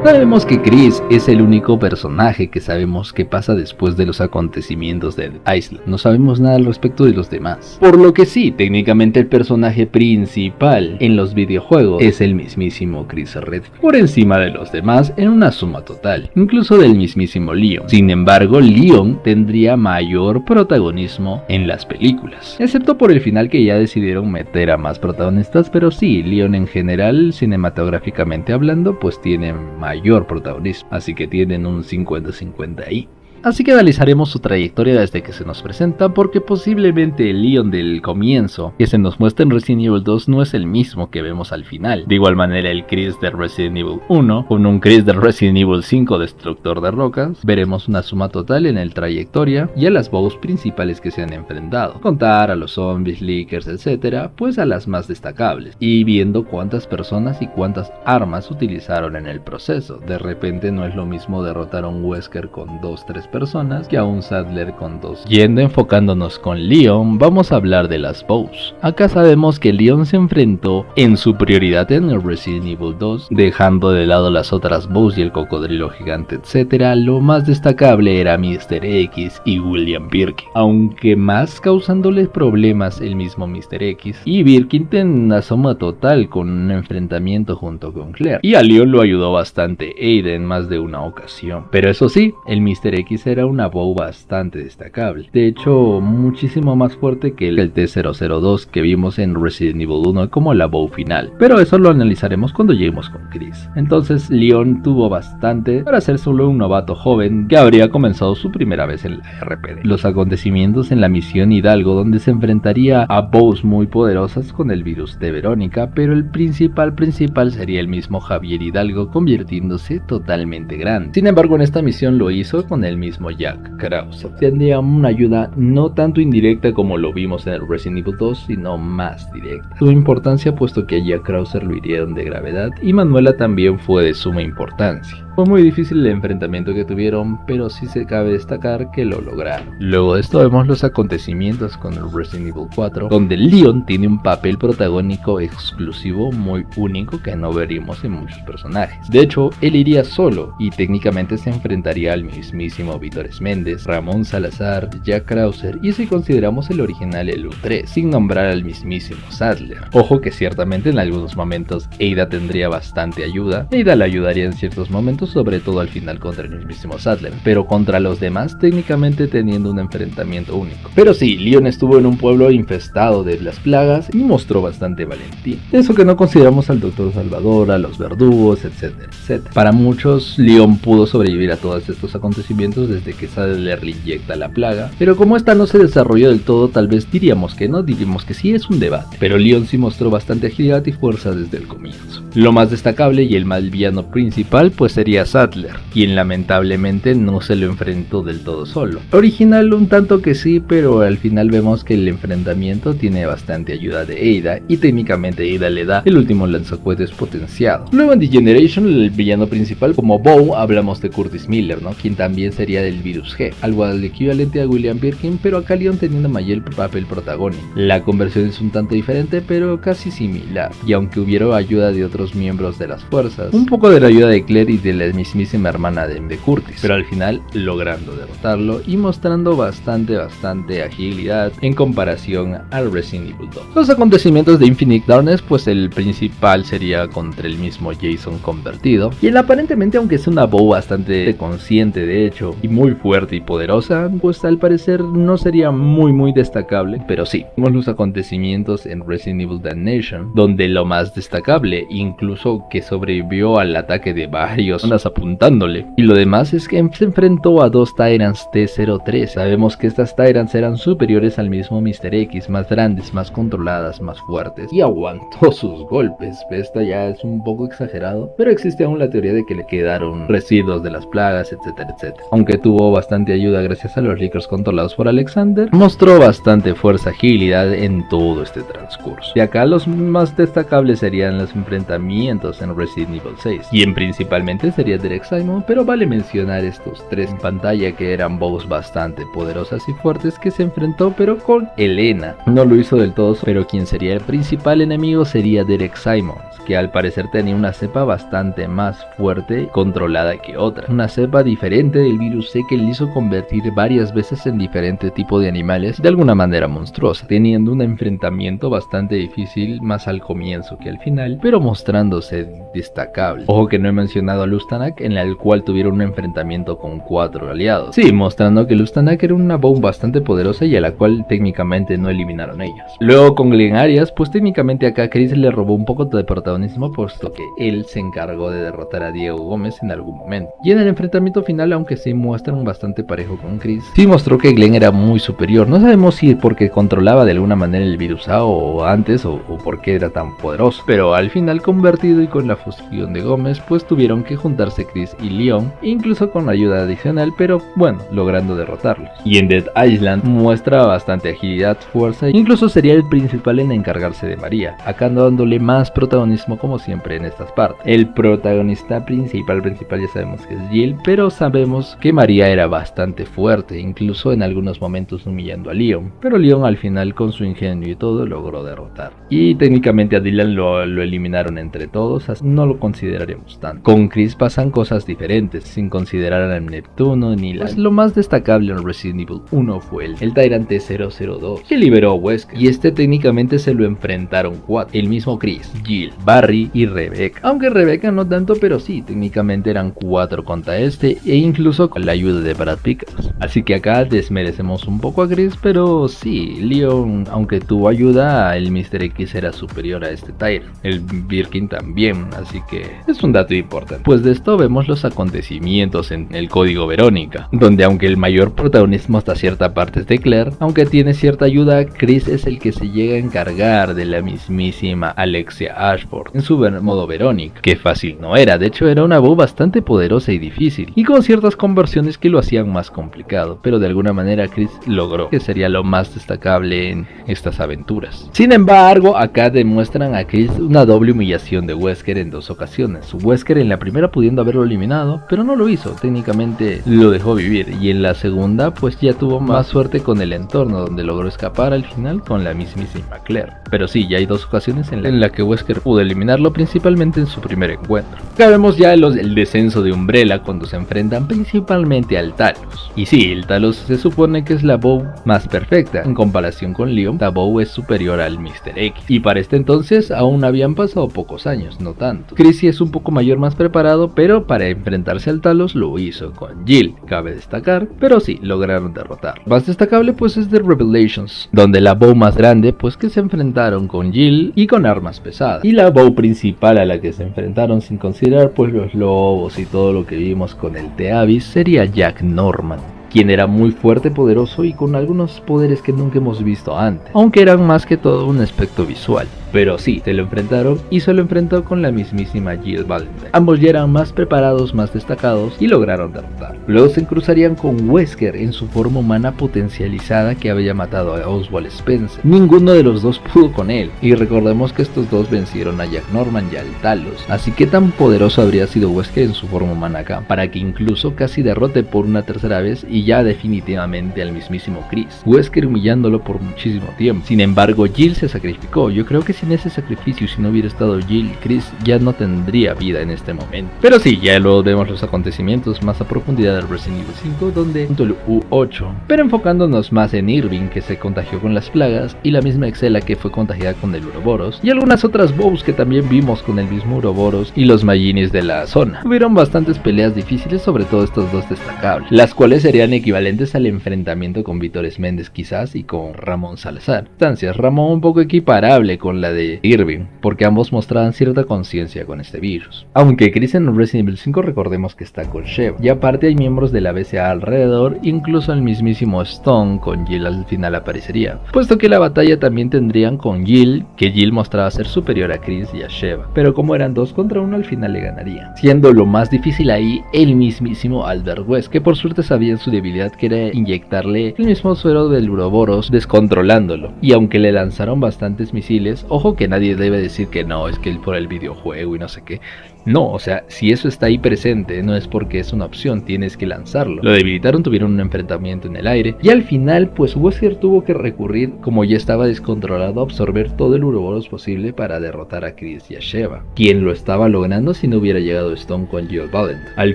Sabemos que Chris es el único personaje que sabemos que pasa después de los acontecimientos de Island. No sabemos nada al respecto de los demás. Por lo que sí, técnicamente el personaje principal en los videojuegos es el mismísimo Chris Redfield, por encima de los demás en una suma total, incluso del mismísimo Leon. Sin embargo, Leon tendría mayor protagonismo en las películas, excepto por el final que ya decidieron meter a más protagonistas, pero sí, Leon en general, cinematográficamente hablando, pues tiene mayor protagonismo, así que tienen un 50-50 ahí. Así que analizaremos su trayectoria desde que se nos presenta, porque posiblemente el Leon del comienzo que se nos muestra en Resident Evil 2 no es el mismo que vemos al final. De igual manera el Chris de Resident Evil 1 con un Chris de Resident Evil 5 destructor de rocas, veremos una suma total en el trayectoria y a las boss principales que se han enfrentado, contar a los zombies, leakers, etc, pues a las más destacables, y viendo cuántas personas y cuántas armas utilizaron en el proceso. De repente no es lo mismo derrotar a un Wesker con 2-3 personas que a un Sadler con 2. Yendo enfocándonos con Leon, vamos a hablar de las bows. Acá sabemos que Leon se enfrentó en su prioridad en el Resident Evil 2, dejando de lado las otras bows y el cocodrilo gigante, etc. Lo más destacable era Mr. X y William Birkin, aunque más causándoles problemas el mismo Mr. X, y Birkin en una suma total con un enfrentamiento junto con Claire, y a Leon lo ayudó bastante Ada en más de una ocasión. Pero eso sí, el Mr. X era una bow bastante destacable, de hecho muchísimo más fuerte que el T-002 que vimos en Resident Evil 1 como la bow final, pero eso lo analizaremos cuando lleguemos con Chris. Entonces Leon tuvo bastante para ser solo un novato joven que habría comenzado su primera vez en la RPD. Los acontecimientos en la misión Hidalgo, donde se enfrentaría a bows muy poderosas con el virus de Verónica, pero el principal sería el mismo Javier Hidalgo, convirtiéndose totalmente grande. Sin embargo, en esta misión lo hizo con el mismo Jack Krauser. Tendría una ayuda no tanto indirecta como lo vimos en el Resident Evil 2, sino más directa. Su importancia puesto que a Jack Krauser lo hirieron de gravedad y Manuela también fue de suma importancia. Fue muy difícil el enfrentamiento que tuvieron, pero sí se cabe destacar que lo lograron. Luego de esto vemos los acontecimientos con el Resident Evil 4, donde Leon tiene un papel protagónico exclusivo muy único que no veríamos en muchos personajes. De hecho, él iría solo y técnicamente se enfrentaría al mismísimo Víctor Méndez, Ramón Salazar, Jack Krauser y si consideramos el original el U3, sin nombrar al mismísimo Sadler. Ojo que ciertamente en algunos momentos Ada tendría bastante ayuda, Ada le ayudaría en ciertos momentos, sobre todo al final contra el mismísimo Sadler, pero contra los demás técnicamente teniendo un enfrentamiento único. Pero sí, Leon estuvo en un pueblo infestado de las plagas y mostró bastante valentía. Eso que no consideramos al Dr. Salvador, a los verdugos, etcétera, etcétera. Para muchos, Leon pudo sobrevivir a todos estos acontecimientos desde que Sadler le inyecta la plaga, pero como esta no se desarrolló del todo, tal vez diríamos que no, diríamos que sí, es un debate, pero Leon sí mostró bastante agilidad y fuerza desde el comienzo. Lo más destacable y el mal villano principal pues sería Sadler, quien lamentablemente no se lo enfrentó del todo solo. Original un tanto que sí, pero al final vemos que el enfrentamiento tiene bastante ayuda de Ada y técnicamente Ada le da el último lanzacohetes potenciado. Luego en The Generation, el villano principal como Bow, hablamos de Curtis Miller, ¿no? Quien también sería del virus G, algo al equivalente a William Birkin, pero acá Leon teniendo mayor papel protagónico. La conversión es un tanto diferente, pero casi similar, y aunque hubiera ayuda de otros miembros de las fuerzas, un poco de la ayuda de Claire y del la mismísima hermana de Curtis, pero al final logrando derrotarlo y mostrando bastante agilidad en comparación al Resident Evil 2. Los acontecimientos de Infinite Darkness, pues el principal sería contra el mismo Jason convertido, y él aparentemente, aunque es una Bow bastante consciente de hecho y muy fuerte y poderosa, pues al parecer no sería muy destacable. Pero sí, vemos los acontecimientos en Resident Evil Damnation, donde lo más destacable, incluso que sobrevivió al ataque de varios personas apuntándole, y lo demás es que se enfrentó a dos Tyrants T-03. Sabemos que estas Tyrants eran superiores al mismo Mr. X, más grandes, más controladas, más fuertes, y aguantó sus golpes. Esto ya es un poco exagerado, pero existe aún la teoría de que le quedaron residuos de las plagas, etcétera. Aunque tuvo bastante ayuda gracias a los Lickers controlados por Alexander, mostró bastante fuerza, agilidad en todo este transcurso. Y acá los más destacables serían los enfrentamientos en Resident Evil 6, y principalmente sería Derek Simon, pero vale mencionar estos tres en pantalla que eran bows bastante poderosas y fuertes que se enfrentó, pero con Elena. No lo hizo del todo, pero quien sería el principal enemigo sería Derek Simons, que al parecer tenía una cepa bastante más fuerte y controlada que otra. Una cepa diferente del virus C que le hizo convertir varias veces en diferente tipo de animales de alguna manera monstruosa, teniendo un enfrentamiento bastante difícil más al comienzo que al final, pero mostrándose destacable. Ojo que no he mencionado a Lustanak, en el cual tuvieron un enfrentamiento con 4 aliados. Sí, mostrando que Lustanak era una bomba bastante poderosa y a la cual técnicamente no eliminaron ellos. Luego con Glenn Arias, pues técnicamente acá Chris le robó un poco de protagonismo, puesto que él se encargó de derrotar a Diego Gómez en algún momento. Y en el enfrentamiento final, aunque sí muestran bastante parejo con Chris, sí mostró que Glenn era muy superior. No sabemos si porque controlaba de alguna manera el virus A o antes o porque era tan poderoso, pero al final convertido y con la fusión de Gómez, pues tuvieron que juntarse Chris y Leon, incluso con ayuda adicional, pero bueno, logrando derrotarlos. Y en Dead Island muestra bastante agilidad, fuerza, incluso sería el principal en encargarse de María, acá dándole más protagonismo como siempre en estas partes. El protagonista principal ya sabemos que es Jill, pero sabemos que María era bastante fuerte, incluso en algunos momentos humillando a Leon, pero Leon al final con su ingenio y todo logró derrotar. Y técnicamente a Dylan lo eliminaron entre todos, así no lo consideraremos tanto. Con Chris pasan cosas diferentes, sin considerar a Neptuno ni la... Pues lo más destacable en Resident Evil 1 fue el Tyrant T-002, que liberó a Wesker, y este técnicamente se lo enfrentaron 4, el mismo Chris, Jill, Barry y Rebecca, aunque Rebecca no tanto, pero sí, técnicamente eran 4 contra este, e incluso con la ayuda de Brad Pickett. Así que acá desmerecemos un poco a Chris, pero sí, Leon, aunque tuvo ayuda, el Mr. X era superior a este Tyrant, el Birkin también, así que es un dato importante. Pues de esto vemos los acontecimientos en el Código Verónica, donde aunque el mayor protagonismo hasta cierta parte es de Claire, aunque tiene cierta ayuda, Chris es el que se llega a encargar de la mismísima Alexia Ashford en su modo Verónica, que fácil no era, de hecho era una voz bastante poderosa y difícil, y con ciertas conversiones que lo hacían más complicado, pero de alguna manera Chris logró, que sería lo más destacable en estas aventuras. Sin embargo, acá demuestran a Chris una doble humillación de Wesker en 2 ocasiones. Wesker en la primera pudiendo haberlo eliminado, pero no lo hizo, técnicamente lo dejó vivir, y en la segunda pues ya tuvo más suerte con el entorno, donde logró escapar al final con la mismísima Claire. Pero sí, ya hay 2 ocasiones en la que Wesker pudo eliminarlo, principalmente en su primer encuentro. Acá vemos ya el descenso de Umbrella cuando se enfrentan principalmente al Talos. Y sí, el Talos se supone que es la bow más perfecta. En comparación con Leon, la bow es superior al Mr. X. Y para este entonces aún habían pasado pocos años, no tanto. Chris sí es un poco mayor, más preparado, pero para enfrentarse al Talos lo hizo con Jill, cabe destacar, pero sí, lograron derrotar. Más destacable pues es The Revelations, donde la bow más grande pues que se enfrentaron con Jill y con armas pesadas. Y la bow principal a la que se enfrentaron sin considerar pues los lobos y todo lo que vimos con el T-Abyss sería Jack Norman, quien era muy fuerte, poderoso y con algunos poderes que nunca hemos visto antes, aunque eran más que todo un aspecto visual. Pero sí, se lo enfrentaron y se lo enfrentó con la mismísima Jill Valentine. Ambos ya eran más preparados, más destacados y lograron derrotar. Luego se cruzarían con Wesker en su forma humana potencializada que había matado a Oswald Spencer. Ninguno de los dos pudo con él, y recordemos que estos dos vencieron a Jack Norman y al Talos. Así que tan poderoso habría sido Wesker en su forma humana acá, para que incluso casi derrote por una tercera vez y ya definitivamente al mismísimo Chris. Wesker humillándolo por muchísimo tiempo. Sin embargo, Jill se sacrificó. Yo creo que si sin ese sacrificio, si no hubiera estado Jill, Chris ya no tendría vida en este momento. Pero sí, ya luego vemos los acontecimientos más a profundidad del Resident Evil 5, donde junto al U8, pero enfocándonos más en Irving, que se contagió con las plagas, y la misma Excella, que fue contagiada con el Uroboros, y algunas otras bows que también vimos con el mismo Uroboros y los Maginis de la zona. Hubieron bastantes peleas difíciles, sobre todo estos dos destacables, las cuales serían equivalentes al enfrentamiento con Vítores Méndez quizás y con Ramón Salazar. Instancias, Ramón un poco equiparable con la de Irving, porque ambos mostraban cierta conciencia con este virus. Aunque Chris en Resident Evil 5 recordemos que está con Sheva, y aparte hay miembros de la BCA alrededor, incluso el mismísimo Stone con Jill al final aparecería, puesto que la batalla también tendrían con Jill, que Jill mostraba ser superior a Chris y a Sheva, pero como eran 2 contra 1 al final le ganarían, siendo lo más difícil ahí el mismísimo Albert West, que por suerte sabía su debilidad, que era inyectarle el mismo suero del Uroboros descontrolándolo, y aunque le lanzaron bastantes misiles, ojo que nadie debe decir que no, es que él por el videojuego y no sé qué. No, o sea, si eso está ahí presente, no es porque es una opción, tienes que lanzarlo. Lo debilitaron, tuvieron un enfrentamiento en el aire, y al final, pues Wesker tuvo que recurrir, como ya estaba descontrolado, a absorber todo el Uroboros posible para derrotar a Chris y a Sheva, quien lo estaba logrando si no hubiera llegado Stone con Jill Valent. Al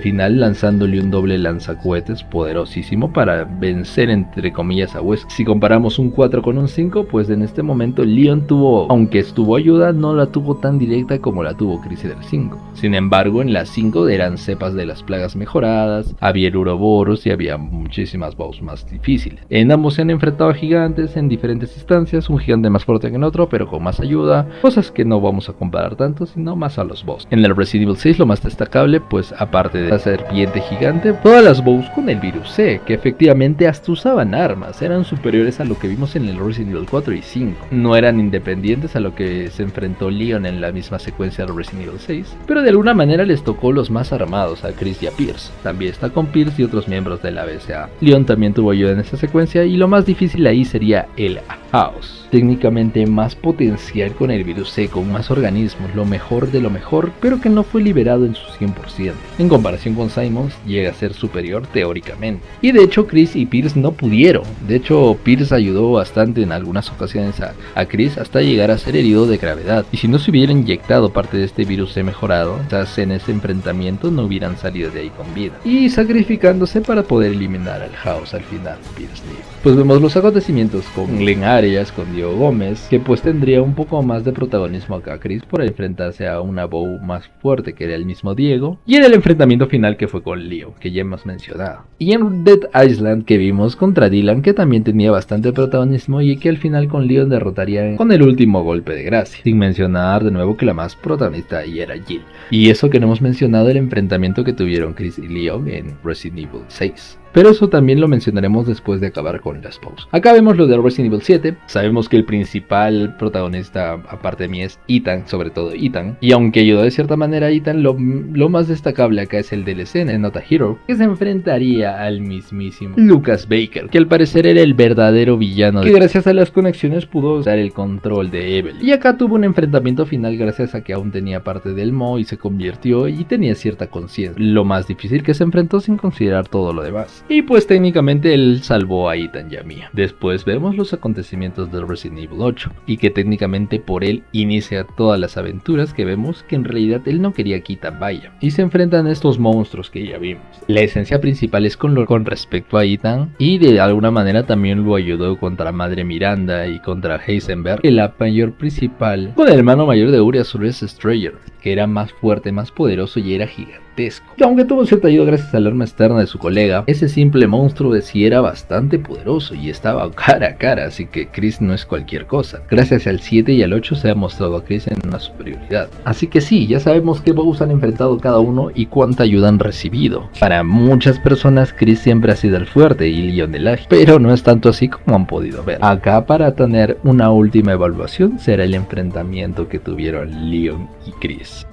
final, lanzándole un doble lanzacohetes poderosísimo para vencer, entre comillas, a Wesker. Si comparamos un 4 con un 5, pues en este momento Leon tuvo, aunque estuvo ayuda, no la tuvo tan directa como la tuvo Chris en el 5. Sin embargo, en las 5 eran cepas de las plagas mejoradas, había el Uroboros y había muchísimas boss más difíciles. En ambos se han enfrentado a gigantes en diferentes instancias, un gigante más fuerte que en otro, pero con más ayuda, cosas que no vamos a comparar tanto, sino más a los boss. En el Resident Evil 6 lo más destacable, pues aparte de la serpiente gigante, todas las boss con el virus C, que efectivamente hasta usaban armas, eran superiores a lo que vimos en el Resident Evil 4 y 5. No eran independientes a lo que se enfrentó Leon en la misma secuencia del Resident Evil 6, pero de alguna manera les tocó los más armados, a Chris y a Pierce. También está con Pierce y otros miembros de la BCA. Leon también tuvo ayuda en esa secuencia, y lo más difícil ahí sería el House, técnicamente más potencial con el virus C, con más organismos, lo mejor de lo mejor, pero que no fue liberado en su 100%. En comparación con Simons, llega a ser superior teóricamente. Y de hecho Chris y Pierce no pudieron. De hecho Pierce ayudó bastante en algunas ocasiones a Chris hasta llegar a ser herido de gravedad. Y si no se hubiera inyectado parte de este virus C mejorado, quizás en ese enfrentamiento no hubieran salido de ahí con vida. Y sacrificándose para poder eliminar al House al final, Pierce Lee. Pues vemos los acontecimientos con Glenn Arias, con Diego Gómez, que pues tendría un poco más de protagonismo acá Chris por enfrentarse a una bow más fuerte que era el mismo Diego, y en el enfrentamiento final que fue con Leo, que ya hemos mencionado, y en Dead Island que vimos contra Dylan, que también tenía bastante protagonismo y que al final con Leon derrotaría con el último golpe de gracia, sin mencionar de nuevo que la más protagonista ahí era Jill, y eso que no hemos mencionado el enfrentamiento que tuvieron Chris y Leon en Resident Evil 6. Pero eso también lo mencionaremos después de acabar con las bows. Acá vemos lo de Resident Evil 7. Sabemos que el principal protagonista, aparte de mí, es Ethan, sobre todo Ethan. Y aunque ayudó de cierta manera a Ethan, lo más destacable acá es el DLC en Not a Hero, que se enfrentaría al mismísimo Lucas Baker, que al parecer era el verdadero villano, que gracias a las conexiones pudo dar el control de Evelyn. Y acá tuvo un enfrentamiento final gracias a que aún tenía parte del Mo y se convirtió y tenía cierta conciencia. Lo más difícil que se enfrentó sin considerar todo lo demás. Y pues técnicamente él salvó a Ethan y a Mia. Después vemos los acontecimientos del Resident Evil 8 y que técnicamente por él inicia todas las aventuras que vemos que en realidad él no quería que Ethan vaya. Y se enfrentan a estos monstruos que ya vimos. La esencia principal es con respecto a Ethan y de alguna manera también lo ayudó contra Madre Miranda y contra Heisenberg, que la mayor principal con el hermano mayor de Urias Strayer, que era más fuerte, más poderoso y era gigantesco. Y aunque tuvo cierta ayuda gracias al arma externa de su colega, ese simple monstruo de sí era bastante poderoso y estaba cara a cara, así que Chris no es cualquier cosa. Gracias al 7 y al 8 se ha mostrado a Chris en una superioridad. Así que sí, ya sabemos qué bows han enfrentado cada uno y cuánta ayuda han recibido. Para muchas personas Chris siempre ha sido el fuerte y Leon el ágil, pero no es tanto así como han podido ver. Acá para tener una última evaluación será el enfrentamiento que tuvieron Leon y Chris.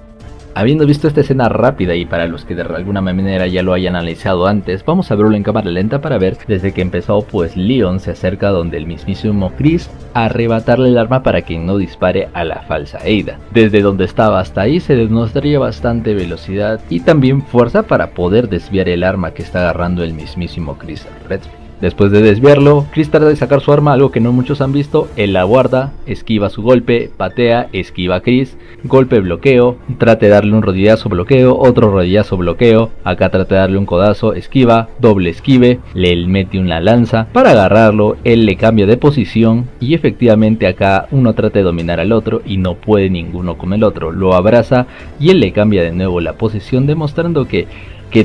Habiendo visto esta escena rápida y para los que de alguna manera ya lo hayan analizado antes, vamos a verlo en cámara lenta para ver desde que empezó, pues Leon se acerca donde el mismísimo Chris a arrebatarle el arma para que no dispare a la falsa Ada. Desde donde estaba hasta ahí se demostraría bastante velocidad y también fuerza para poder desviar el arma que está agarrando el mismísimo Chris Redfield. Después de desviarlo, Chris trata de sacar su arma, algo que no muchos han visto. Él la guarda, esquiva su golpe, patea, esquiva a Chris, golpe, bloqueo, trata de darle un rodillazo, bloqueo, otro rodillazo, bloqueo. Acá trata de darle un codazo, esquiva, doble esquive, le mete una lanza para agarrarlo. Él le cambia de posición y efectivamente acá uno trata de dominar al otro y no puede ninguno con el otro. Lo abraza y él le cambia de nuevo la posición, demostrando que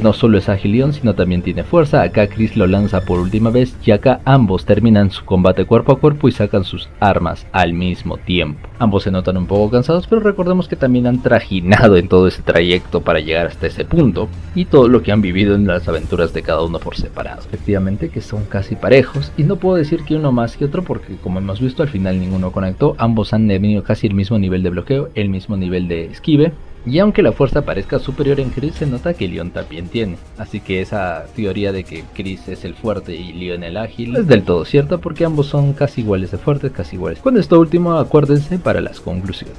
no solo es ágil Leon, sino también tiene fuerza. Acá Chris lo lanza por última vez y acá ambos terminan su combate cuerpo a cuerpo y sacan sus armas al mismo tiempo. Ambos se notan un poco cansados, pero recordemos que también han trajinado en todo ese trayecto para llegar hasta ese punto y todo lo que han vivido en las aventuras de cada uno por separado. Efectivamente que son casi parejos y no puedo decir que uno más que otro porque como hemos visto al final ninguno conectó. Ambos han tenido casi el mismo nivel de bloqueo, el mismo nivel de esquive. Y aunque la fuerza parezca superior en Chris, se nota que Leon también tiene. Así que esa teoría de que Chris es el fuerte y Leon el ágil no es del todo cierta, porque ambos son casi iguales de fuertes, casi iguales. Con esto último, acuérdense para las conclusiones.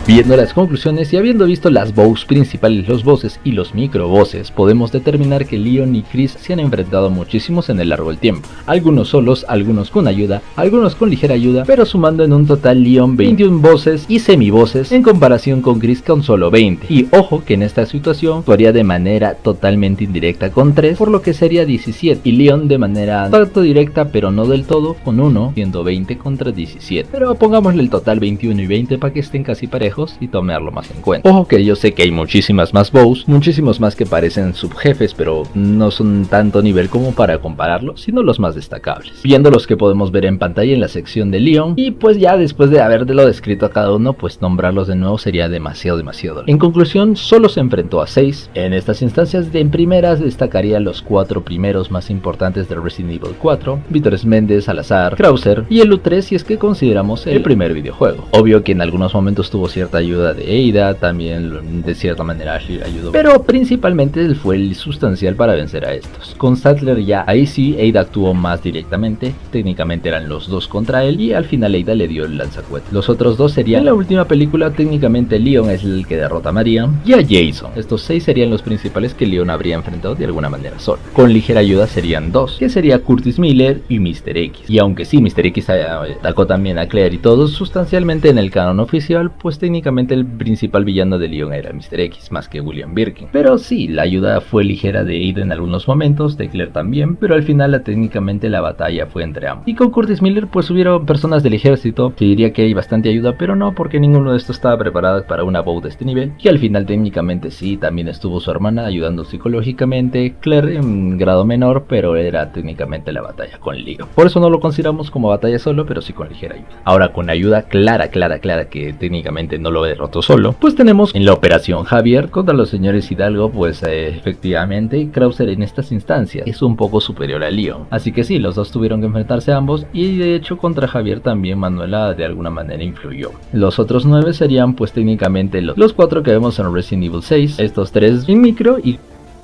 Viendo las conclusiones y habiendo visto las bows principales, los bosses y los micro bosses, podemos determinar que Leon y Chris se han enfrentado muchísimos en el largo del tiempo. Algunos solos, algunos con ayuda, algunos con ligera ayuda, pero sumando en un total Leon 21 bosses y semi-bosses en comparación con Chris con solo 20. Y ojo que en esta situación actuaría de manera totalmente indirecta con 3, por lo que sería 17. Y Leon de manera tanto directa pero no del todo con 1, siendo 20 contra 17. Pero pongámosle el total 21 y 20 para que estén casi parejos y tomarlo más en cuenta. Ojo que yo sé que hay muchísimas más bows, muchísimos más que parecen subjefes, pero no son tanto nivel como para compararlos, sino los más destacables. Viendo los que podemos ver en pantalla en la sección de Leon, y pues ya después de haberlo descrito a cada uno, pues nombrarlos de nuevo sería demasiado. En conclusión, solo se enfrentó a 6. En estas instancias, en primeras destacaría los 4 primeros más importantes de Resident Evil 4, Víctor Méndez, Salazar, Krauser y el U3 si es que consideramos el primer videojuego. Obvio que en algunos momentos tuvo cierta ayuda de Ada, también de cierta manera Ashley ayudó, pero principalmente él fue el sustancial para vencer a estos. Con Sattler ya ahí sí Ada actuó más directamente, técnicamente eran los dos contra él y al final Ada le dio el lanzacohetes. Los otros dos serían en la última película, técnicamente Leon es el que derrota a Maria y a Jason. Estos 6 serían los principales que Leon habría enfrentado de alguna manera solo. Con ligera ayuda serían 2, que sería Curtis Miller y Mr. X. Y aunque sí, Mr. X atacó también a Claire y todos, sustancialmente en el canon oficial, pues técnicamente el principal villano de Leon era Mr. X, más que William Birkin. Pero sí, la ayuda fue ligera de Ada en algunos momentos, de Claire también, pero al final técnicamente la batalla fue entre ambos. Y con Curtis Miller pues hubieron personas del ejército, que diría que hay bastante ayuda, pero no, porque ninguno de estos estaba preparado para una bow de este nivel. Y al final técnicamente sí, también estuvo su hermana ayudando psicológicamente, Claire en grado menor, pero era técnicamente la batalla con Leon. Por eso no lo consideramos como batalla solo, pero sí con ligera ayuda. Ahora con ayuda clara, que técnicamente no lo derrotó solo, pues tenemos en la operación Javier contra los señores Hidalgo, pues efectivamente Krauser en estas instancias es un poco superior a Leon, así que sí, los dos tuvieron que enfrentarse a ambos y de hecho contra Javier también Manuela de alguna manera influyó. Los otros 9 serían pues técnicamente los 4 que vemos en Resident Evil 6, estos 3 en micro y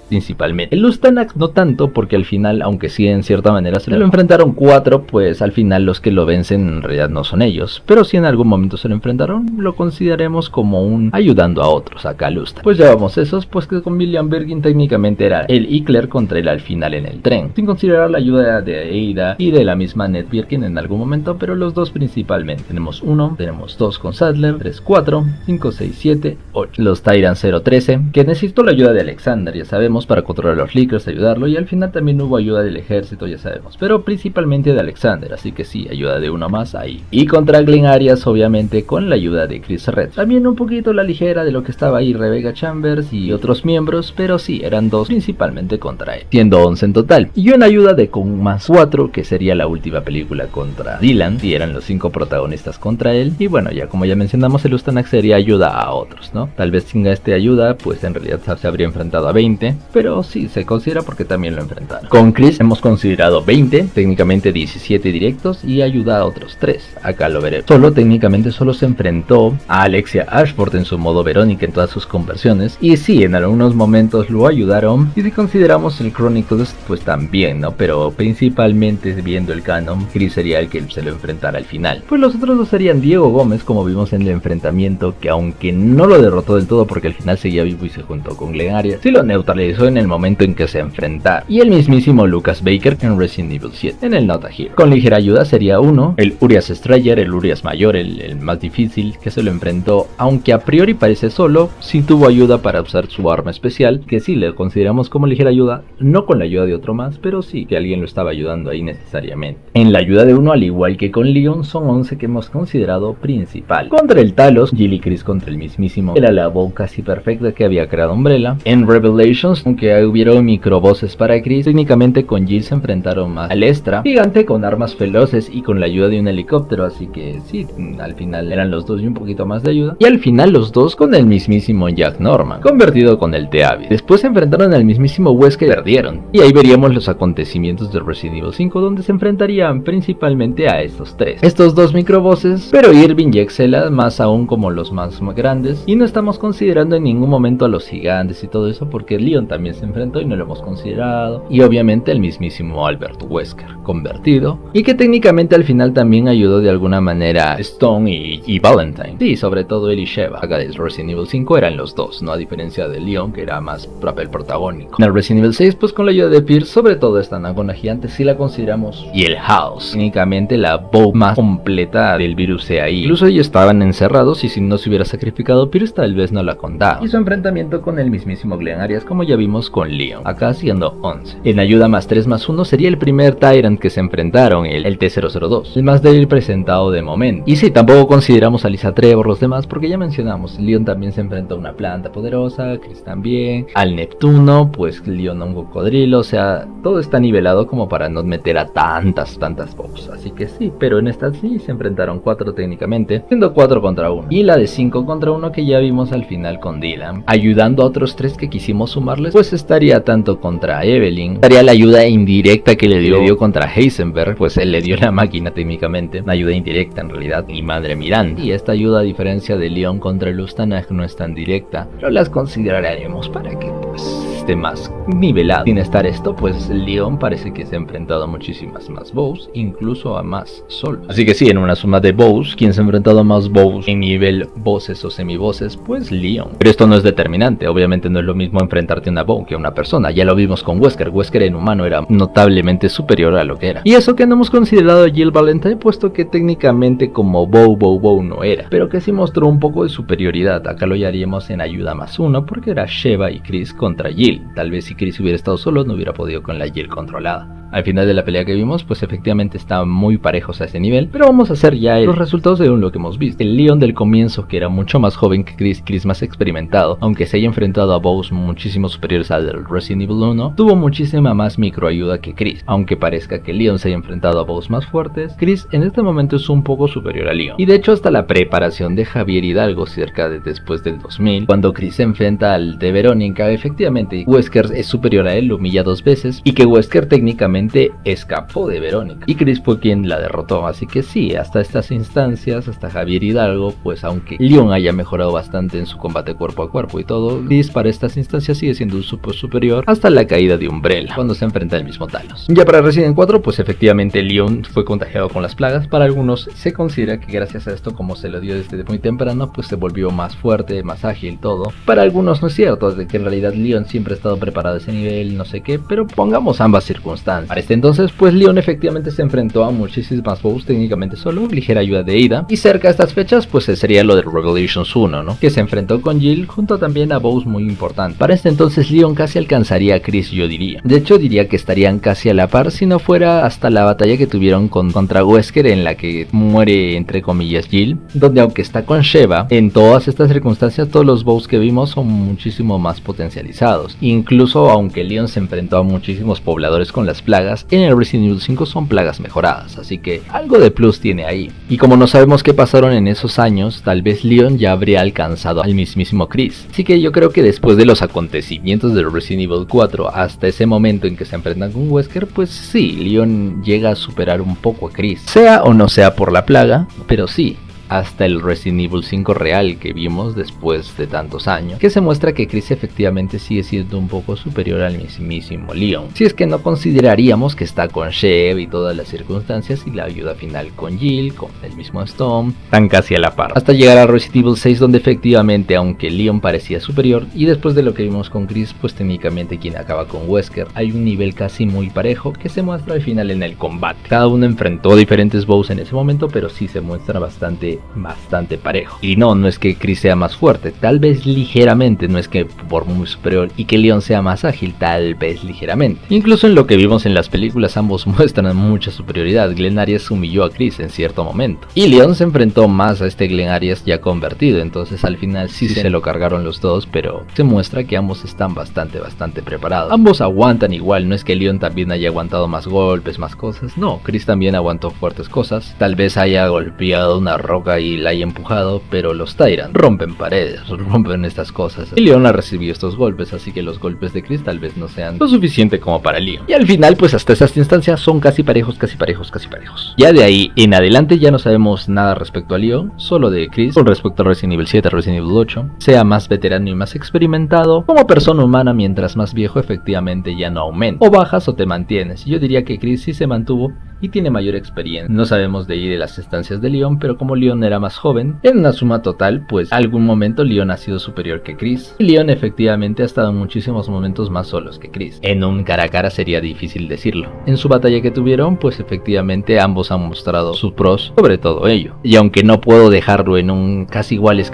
principalmente. El Ustanak no tanto, porque al final, aunque sí en cierta manera se lo enfrentaron 4, pues al final los que lo vencen en realidad no son ellos, pero si en algún momento se lo enfrentaron, lo consideraremos como un ayudando a otros acá al Ustanak. Pues ya vamos esos, pues que con William Birkin técnicamente era él y Claire contra él al final en el tren, sin considerar la ayuda de Ada y de la misma Ned Birkin en algún momento, pero los dos principalmente. Tenemos 1, tenemos 2 con Sattler, 3, 4, 5, 6, 7, 8. Los Tyrant 013, que necesitó la ayuda de Alexander, ya sabemos, para controlar los Flickers, ayudarlo, y al final también hubo ayuda del ejército, ya sabemos, pero principalmente de Alexander, así que sí, ayuda de uno más ahí. Y contra Glenn Arias, obviamente, con la ayuda de Chris Red. También un poquito la ligera de lo que estaba ahí Rebecca Chambers y otros miembros, pero sí, eran 2 principalmente contra él, siendo 11 en total. Y una ayuda de con más 4, que sería la última película contra Dylan, y eran los 5 protagonistas contra él. Y bueno, ya como ya mencionamos, el Ustanak sería ayuda a otros, ¿no? Tal vez sin esta ayuda, pues en realidad se habría enfrentado a 20, pero sí se considera porque también lo enfrentaron. Con Chris hemos considerado 20, técnicamente 17 directos y ayuda a otros 3. Acá lo veremos. Técnicamente solo se enfrentó a Alexia Ashford en su modo Verónica en todas sus conversiones. Y sí, en algunos momentos lo ayudaron. Y si consideramos el Chronicles, pues también, ¿no? Pero principalmente viendo el canon, Chris sería el que se lo enfrentara al final. Pues los otros dos serían Diego Gómez, como vimos en el enfrentamiento, que aunque no lo derrotó del todo porque al final seguía vivo y se juntó con Glenn Arias, sí lo neutralizó utilizó en el momento en que se enfrentaron, y el mismísimo Lucas Baker en Resident Evil 7, en el Not a Hero. Con ligera ayuda sería uno, el Urias Strayer, el Urias mayor, el más difícil, que se lo enfrentó, aunque a priori parece solo, sí tuvo ayuda para usar su arma especial, que sí le consideramos como ligera ayuda, no con la ayuda de otro más, pero sí que alguien lo estaba ayudando ahí necesariamente. En la ayuda de uno, al igual que con Leon, son 11 que hemos considerado principal. Contra el Talos, Jill y Chris contra el mismísimo, era la bow casi perfecta que había creado Umbrella. En Revelations, aunque hubieron microbosses para Chris, técnicamente con Jill se enfrentaron más al Extra, gigante con armas feroces y con la ayuda de un helicóptero, así que sí, al final eran los dos y un poquito más de ayuda. Y al final los dos con el mismísimo Jack Norman, convertido con el T-Avid. Después se enfrentaron al mismísimo Wesker y perdieron. Y ahí veríamos los acontecimientos de Resident Evil 5, donde se enfrentarían principalmente a estos tres. Estos dos microbosses, pero Irving y Excella más aún como los más grandes. Y no estamos considerando en ningún momento a los gigantes y todo eso, porque Leon también se enfrentó y no lo hemos considerado. Y obviamente el mismísimo Albert Wesker, convertido. Y que técnicamente al final también ayudó de alguna manera Stone y Valentine. Sí, sobre todo él y Sheva. Acá de Resident Evil 5 eran los dos, no a diferencia de Leon, que era más papel protagónico. En el Resident Evil 6, pues con la ayuda de Pierce, sobre todo esta Nagona gigante, sí la consideramos. Y el House, técnicamente la bow más completa del virus ahí. Incluso ellos estaban encerrados y si no se hubiera sacrificado Pierce, tal vez no la contaba. Y su enfrentamiento con el mismísimo Glenn Arias, como ya vimos con Leon, acá siendo 11. En ayuda más 3 más 1 sería el primer Tyrant que se enfrentaron, el T-002, el más débil presentado de momento. Y sí, tampoco consideramos a Lisa Trevor, los demás, porque ya mencionamos, Leon también se enfrentó a una planta poderosa, Chris también, al Neptuno, pues Leon a un cocodrilo, o sea, todo está nivelado como para no meter a tantas bows, así que sí, pero en esta sí se enfrentaron 4 técnicamente, siendo 4 contra 1, y la de 5 contra 1 que ya vimos al final con Dylan, ayudando a otros 3 que quisimos sumarles, pues estaría tanto contra Evelyn, estaría la ayuda indirecta que le dio contra Heisenberg, pues él le dio la máquina técnicamente, una ayuda indirecta en realidad, y Madre Miranda, y esta ayuda a diferencia de Leon contra Lustanag no es tan directa, pero las consideraremos para que pues esté más nivelado. Sin estar esto, pues Leon parece que se ha enfrentado a muchísimas más bows, incluso a más solos. Así que sí, en una suma de bows, quien se ha enfrentado a más bows en nivel bosses o semibosses, pues Leon. Pero esto no es determinante, obviamente no es lo mismo enfrentarte a una bow que a una persona, ya lo vimos con Wesker, Wesker en humano era notablemente superior a lo que era. Y eso que no hemos considerado a Jill Valentine, puesto que técnicamente como bow no era, pero que sí mostró un poco de superioridad. Acá lo haríamos en ayuda más 1, porque era Sheva y Chris contra Jill. Tal vez si Chris hubiera estado solo no hubiera podido con la Jill controlada. Al final de la pelea que vimos, pues efectivamente estaban muy parejos a ese nivel, pero vamos a hacer ya los resultados según lo que hemos visto. El Leon del comienzo, que era mucho más joven que Chris más experimentado, aunque se haya enfrentado a bows muchísimo superiores al del Resident Evil 1, tuvo muchísima más microayuda que Chris. Aunque parezca que Leon se haya enfrentado a bows más fuertes, Chris en este momento es un poco superior a Leon. Y de hecho hasta la preparación de Javier Hidalgo, cerca de después del 2000, cuando Chris se enfrenta al de Verónica, efectivamente Wesker es superior a él, lo humilla 2 veces, y que Wesker técnicamente escapó de Verónica y Chris fue quien la derrotó, así que sí, hasta estas instancias, hasta Javier Hidalgo, pues aunque Leon haya mejorado bastante en su combate cuerpo a cuerpo y todo, Chris para estas instancias sigue siendo un superior hasta la caída de Umbrella, cuando se enfrenta al mismo Talos. Ya para Resident 4, pues efectivamente Leon fue contagiado con las plagas. Para algunos se considera que gracias a esto, como se lo dio desde muy temprano, pues se volvió más fuerte, más ágil, todo. Para algunos no es cierto, de que en realidad Leon siempre ha estado preparado a ese nivel, no sé qué, pero pongamos ambas circunstancias. Para este entonces, pues Leon efectivamente se enfrentó a muchísimas bows técnicamente solo, ligera ayuda de Ada, y cerca de estas fechas pues sería lo de Revelations 1, ¿no? Que se enfrentó con Jill junto también a bows muy importantes. Para este entonces Leon casi alcanzaría a Chris, yo diría. De hecho diría que estarían casi a la par si no fuera hasta la batalla que tuvieron contra Wesker, en la que muere entre comillas Jill, donde aunque está con Sheva, en todas estas circunstancias todos los bows que vimos son muchísimo más potencializados. Incluso aunque Leon se enfrentó a muchísimos pobladores con las plagas, en el Resident Evil 5 son plagas mejoradas, así que algo de plus tiene ahí. Y como no sabemos qué pasaron en esos años, tal vez Leon ya habría alcanzado al mismísimo Chris. Así que yo creo que después de los acontecimientos del Resident Evil 4 hasta ese momento en que se enfrentan con Wesker, pues sí, Leon llega a superar un poco a Chris, sea o no sea por la plaga, pero sí. hasta el Resident Evil 5 real que vimos después de tantos años, que se muestra que Chris efectivamente sigue siendo un poco superior al mismísimo Leon, si es que no consideraríamos que está con Shep y todas las circunstancias y la ayuda final con Jill, con el mismo Storm, tan casi a la par, hasta llegar a Resident Evil 6 donde efectivamente aunque Leon parecía superior y después de lo que vimos con Chris, pues técnicamente quien acaba con Wesker, hay un nivel casi muy parejo que se muestra al final en el combate. Cada uno enfrentó diferentes bows en ese momento, pero sí se muestra bastante parejo. Y no es que Chris sea más fuerte, tal vez ligeramente, no es que por muy superior, y que Leon sea más ágil, tal vez ligeramente. Incluso en lo que vimos en las películas ambos muestran mucha superioridad. Glenn Arias humilló a Chris en cierto momento y Leon se enfrentó más a este Glenn Arias ya convertido, entonces al final sí se lo cargaron los dos, pero se muestra que ambos están bastante preparados. Ambos aguantan igual, no es que Leon también haya aguantado más golpes, más cosas, no, Chris también aguantó fuertes cosas, tal vez haya golpeado una roca y la haya empujado, pero los Tyrant rompen paredes, rompen estas cosas, y Leon ha recibido estos golpes, así que los golpes de Chris tal vez no sean lo suficiente como para Leon. Y al final pues hasta estas instancias son casi parejos. Ya de ahí en adelante ya no sabemos nada respecto a Leon, solo de Chris, con respecto a Resident Evil 7, Resident Evil 8, sea más veterano y más experimentado, como persona humana mientras más viejo efectivamente ya no aumenta, o bajas o te mantienes. Yo diría que Chris sí se mantuvo y tiene mayor experiencia. No sabemos de ahí de las estancias de Leon, pero como Leon era más joven, en una suma total, pues algún momento Leon ha sido superior que Chris. Y Leon efectivamente ha estado en muchísimos momentos más solos que Chris. En un cara a cara sería difícil decirlo. En su batalla que tuvieron, pues efectivamente ambos han mostrado sus pros sobre todo ello. Y aunque no puedo dejarlo en un casi iguales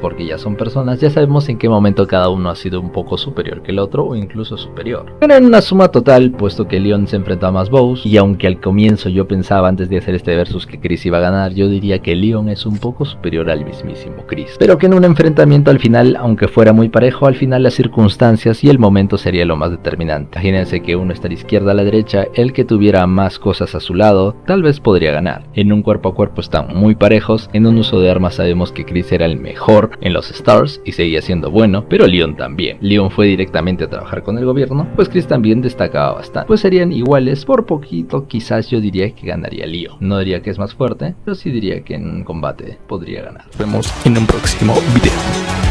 porque ya son personas, ya sabemos en qué momento cada uno ha sido un poco superior que el otro o incluso superior. Pero en una suma total, puesto que Leon se enfrentó a más bows, y aunque al comienzo yo pensaba antes de hacer este versus que Chris iba a ganar, yo diría que Leon es un poco superior al mismísimo Chris. Pero que en un enfrentamiento al final, aunque fuera muy parejo, al final las circunstancias y el momento sería lo más determinante. Imagínense que uno está a la izquierda, a la derecha, el que tuviera más cosas a su lado, tal vez podría ganar. En un cuerpo a cuerpo están muy parejos, en un uso de armas sabemos que Chris era el mejor en los Stars y seguía siendo bueno, pero Leon también. Leon fue directamente a trabajar con el gobierno, pues Chris también destacaba bastante. Pues serían iguales por poquito, quizás yo diría que ganaría Leon. No diría que es más fuerte, pero sí diría que en un combate podría ganar. Nos vemos en un próximo video.